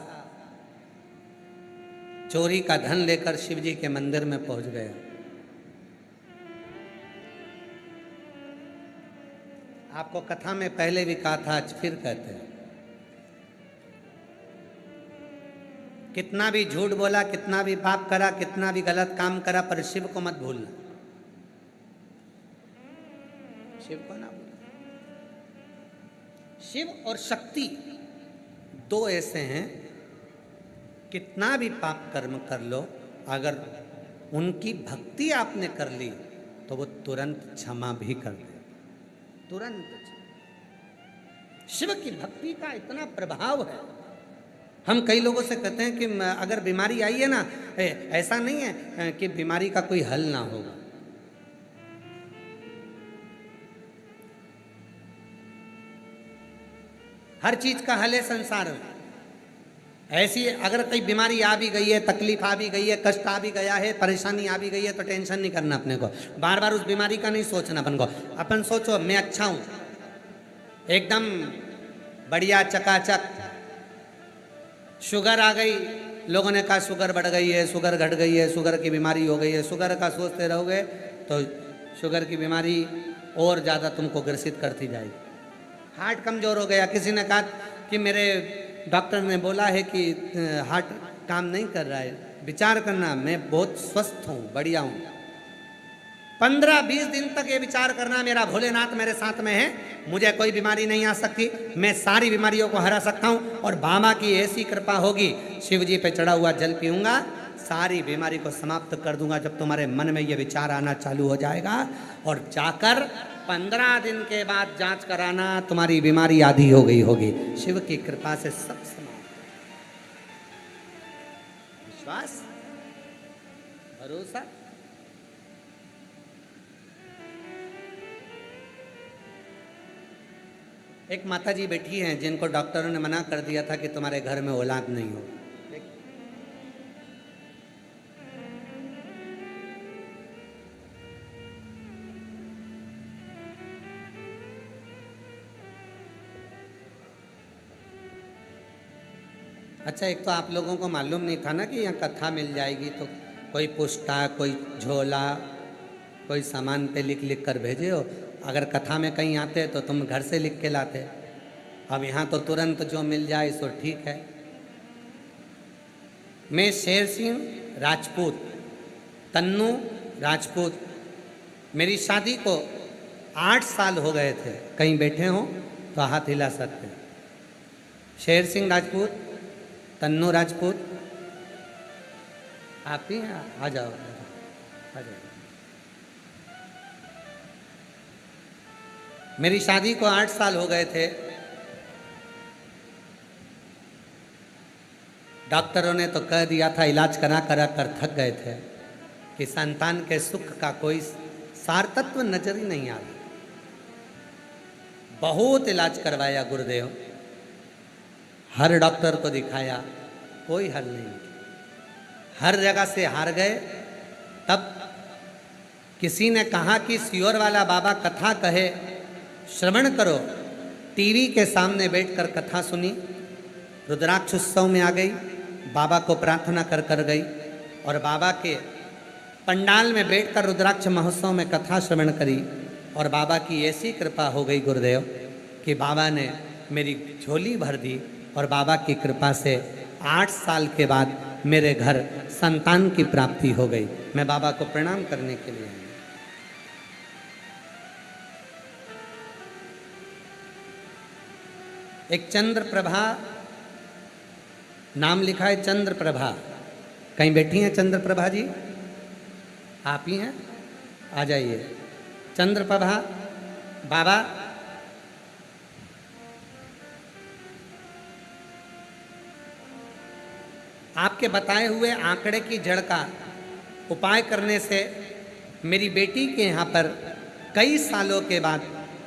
Speaker 1: चोरी का धन लेकर शिव जी के मंदिर में पहुंच गया। आपको कथा में पहले भी कहा था, आज फिर कहते हैं, कितना भी झूठ बोला, कितना भी पाप करा, कितना भी गलत काम करा, पर शिव को मत भूलना। शिव को ना भूलना। शिव और शक्ति दो ऐसे हैं, कितना भी पाप कर्म कर लो, अगर उनकी भक्ति आपने कर ली तो वो तुरंत क्षमा भी कर दे, तुरंत। शिव की भक्ति का इतना प्रभाव है। हम कई लोगों से कहते हैं कि अगर बीमारी आई है ना, ऐसा नहीं है कि बीमारी का कोई हल ना होगा। हर चीज का हल है संसार में। ऐसी अगर कोई बीमारी आ भी गई है, तकलीफ आ भी गई है, कष्ट आ भी गया है, परेशानी आ भी गई है, तो टेंशन नहीं करना अपने को। बार बार उस बीमारी का नहीं सोचना अपन को। अपन सोचो मैं अच्छा हूं, एकदम बढ़िया चकाचक। शुगर आ गई, लोगों ने कहा शुगर बढ़ गई है, शुगर घट गई है, शुगर की बीमारी हो गई है। शुगर का सोचते रहोगे तो शुगर की बीमारी और ज़्यादा तुमको ग्रसित करती जाएगी। हार्ट कमज़ोर हो गया, किसी ने कहा कि मेरे डॉक्टर ने बोला है कि हार्ट काम नहीं कर रहा है, विचार करना मैं बहुत स्वस्थ हूँ, बढ़िया हूँ। 15-20 दिन तक ये विचार करना, मेरा भोलेनाथ मेरे साथ में है, मुझे कोई बीमारी नहीं आ सकती, मैं सारी बीमारियों को हरा सकता हूँ। और बाबा की ऐसी कृपा होगी, शिव जी पे चढ़ा हुआ जल पीऊंगा, सारी बीमारी को समाप्त कर दूंगा। जब तुम्हारे मन में ये विचार आना चालू हो जाएगा, और जाकर 15 दिन के बाद जांच कराना, तुम्हारी बीमारी आधी हो गई होगी। शिव की कृपा से सब समाप्त। विश्वास, भरोसा। एक माता जी बैठी हैं जिनको डॉक्टरों ने मना कर दिया था कि तुम्हारे घर में औलाद नहीं हो। अच्छा, एक तो आप लोगों को मालूम नहीं था ना कि यहाँ कथा मिल जाएगी, तो कोई पुस्तक, कोई झोला, कोई सामान पे लिख लिख कर भेजे हो। अगर कथा में कहीं आते तो तुम घर से लिख के लाते। अब यहाँ तो तुरंत जो मिल जाए सो ठीक है। मैं शेर सिंह राजपूत, तन्नू राजपूत, मेरी शादी को 8 साल हो गए थे। कहीं बैठे हो तो हाथ हिला सकते हैं। शेर सिंह राजपूत, तन्नू राजपूत, आप ही आ जाओ, आ जाओ। मेरी शादी को 8 साल हो गए थे। डॉक्टरों ने तो कह दिया था, इलाज करा करा कर थक गए थे, कि संतान के सुख का कोई सार तत्व नजर ही नहीं आ रहा। बहुत इलाज करवाया गुरुदेव, हर डॉक्टर को दिखाया, कोई हल नहीं। हर जगह से हार गए। तब किसी ने कहा कि सियोर वाला बाबा कथा कहे, श्रवण करो। टीवी के सामने बैठकर कथा सुनी। रुद्राक्ष उत्सव में आ गई, बाबा को प्रार्थना कर कर गई और बाबा के पंडाल में बैठकर रुद्राक्ष महोत्सव में कथा श्रवण करी और बाबा की ऐसी कृपा हो गई गुरुदेव कि बाबा ने मेरी झोली भर दी और बाबा की कृपा से 8 साल के बाद मेरे घर संतान की प्राप्ति हो गई। मैं बाबा को प्रणाम करने के लिए आई। एक चंद्र प्रभा नाम लिखा है, चंद्र प्रभा। कहीं बैठी हैं चंद्र प्रभा जी? आप ही हैं? आ जाइए। चंद्र प्रभा बाबा आपके बताए हुए आंकड़े की जड़ का उपाय करने से मेरी बेटी के यहाँ पर कई सालों के बाद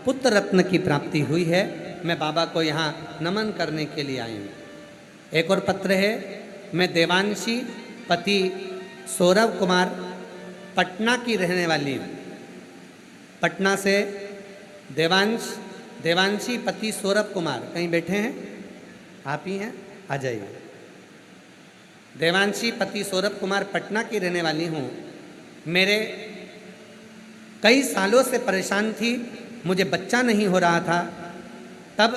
Speaker 1: पुत्र रत्न की प्राप्ति हुई है। मैं बाबा को यहाँ नमन करने के लिए आई हूँ। एक और पत्र है, मैं देवांशी पति सौरभ कुमार पटना की रहने वाली हूँ। पटना से देवांशी पति सौरभ कुमार कहीं बैठे हैं? आप ही हैं? आ जाइए। देवांशी पति सौरभ कुमार पटना की रहने वाली हूँ। मेरे कई सालों से परेशान थी, मुझे बच्चा नहीं हो रहा था। तब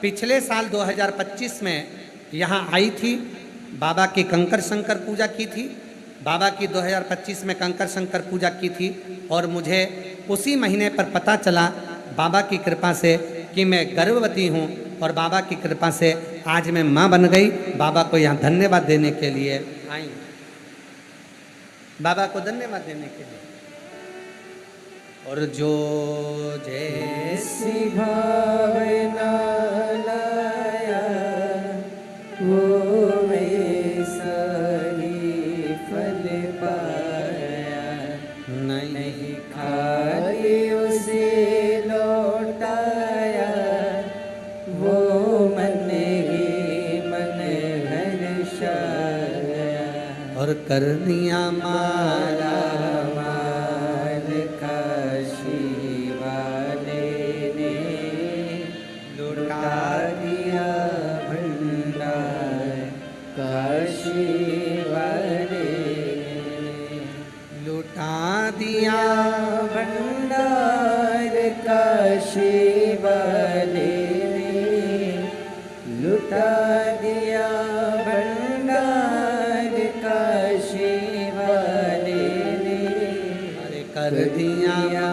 Speaker 1: पिछले साल 2025 में यहाँ आई थी, बाबा की कंकर शंकर पूजा की थी। बाबा की 2025 में कंकर शंकर पूजा की थी और मुझे उसी महीने पर पता चला बाबा की कृपा से कि मैं गर्भवती हूँ और बाबा की कृपा से आज मैं माँ बन गई। बाबा को यहाँ धन्यवाद देने के लिए आई, बाबा को धन्यवाद देने के लिए। और जो
Speaker 2: जैसी भावना लाया वो वैसा ही फल पाया, नहीं खाली उसे लौटाया वो मन ही मन हर्षाया।
Speaker 1: और कर दिया माला
Speaker 2: भंडार काशी वाले ने लुटा दिया, भंडार काशी वाले ने
Speaker 1: अरे कर दिया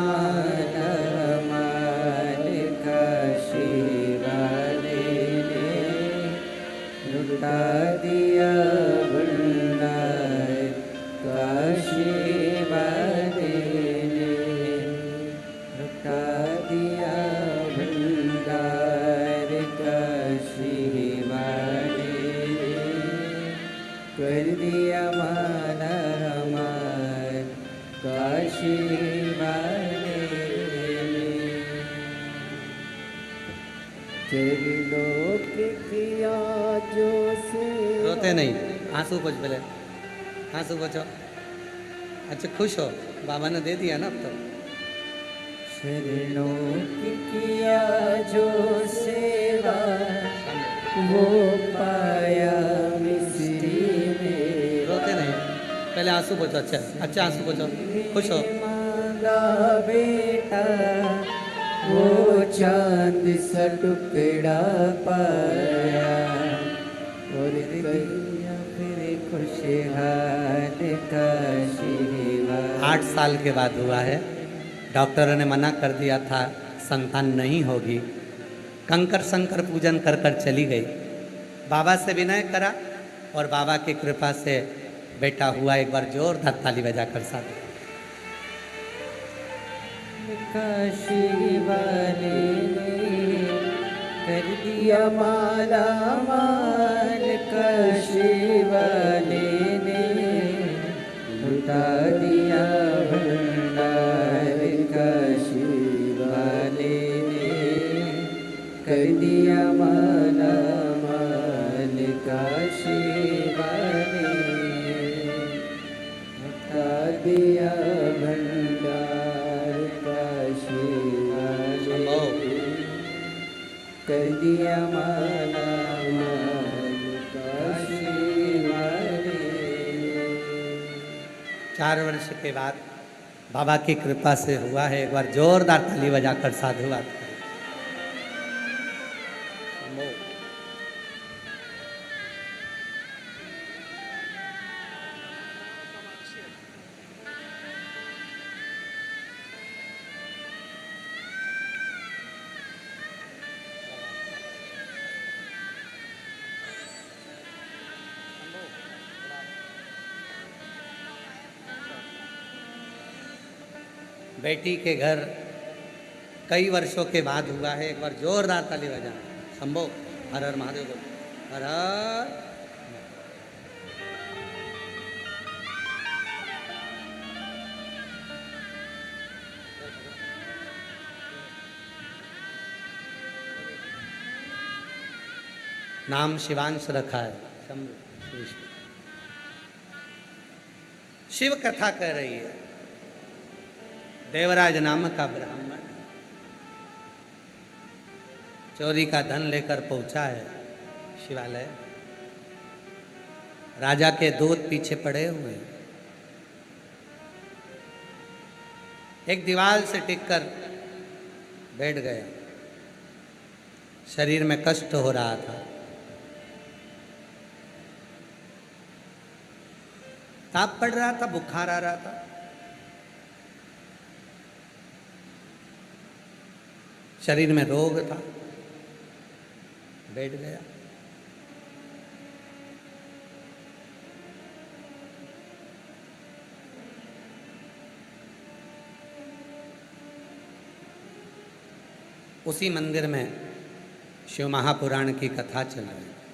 Speaker 2: माल काशी वाले ने लुटा दिया, भंडार काशी वाले ने लुटा दिया, भंडार काशी वाले ने कर दिया माला हमार काशी वाले ने। त्रिलोक किया जो से
Speaker 1: रोते नहीं, आंसू पोंछ पहले, आंसू पोंछो। अच्छा खुश हो, बाबा ने दे दिया ना अब तो।
Speaker 2: शरणों की किया जो सेवा वो पाया मिस्री में।
Speaker 1: रोते नहीं, पहले आंसू पोंछो। अच्छा अच्छा आंसू पोंछो, खुश हो।
Speaker 2: मांगा बेटा वो चांद सा टुकड़ा पाया और दिया फिर खुशहाल काशी वाले।
Speaker 1: 8 साल के बाद हुआ है। डॉक्टरों ने मना कर दिया था संतान नहीं होगी। कंकर शंकर पूजन कर कर चली गई। बाबा से विनय करा और बाबा की कृपा से बेटा हुआ। एक बार जोरदार ताली बजाकर साथ।
Speaker 2: काशी वाले ने कर दिया माला माल, काशी वाले ने लुटा दिया भंडार, काशी वाले ने कर दिया माला माल, काशी वाले लुटा दिया भंडार, काशी वाले कर दिया माला माल,
Speaker 1: 4 वर्ष के बाद बाबा की कृपा से हुआ है। एक बार जोरदार ताली बजाकर साधुवाद करें। बेटी के घर कई वर्षों के बाद हुआ है। एक बार जोरदार ताली बजा। शंभो, हर हर महादेव बोलो, हर हर। नाम शिवांश रखा है। शंभु शिव कथा कह रही है। देवराज नाम का ब्राह्मण चोरी का धन लेकर पहुंचा है शिवालय। राजा के दूत पीछे पड़े हुए हैं। एक दीवार से टिककर बैठ गया। शरीर में कष्ट हो रहा था। ताप पड़ रहा था, बुखार आ रहा था। शरीर में रोग था। बैठ गया। उसी मंदिर में शिव महापुराण की कथा चल रही है।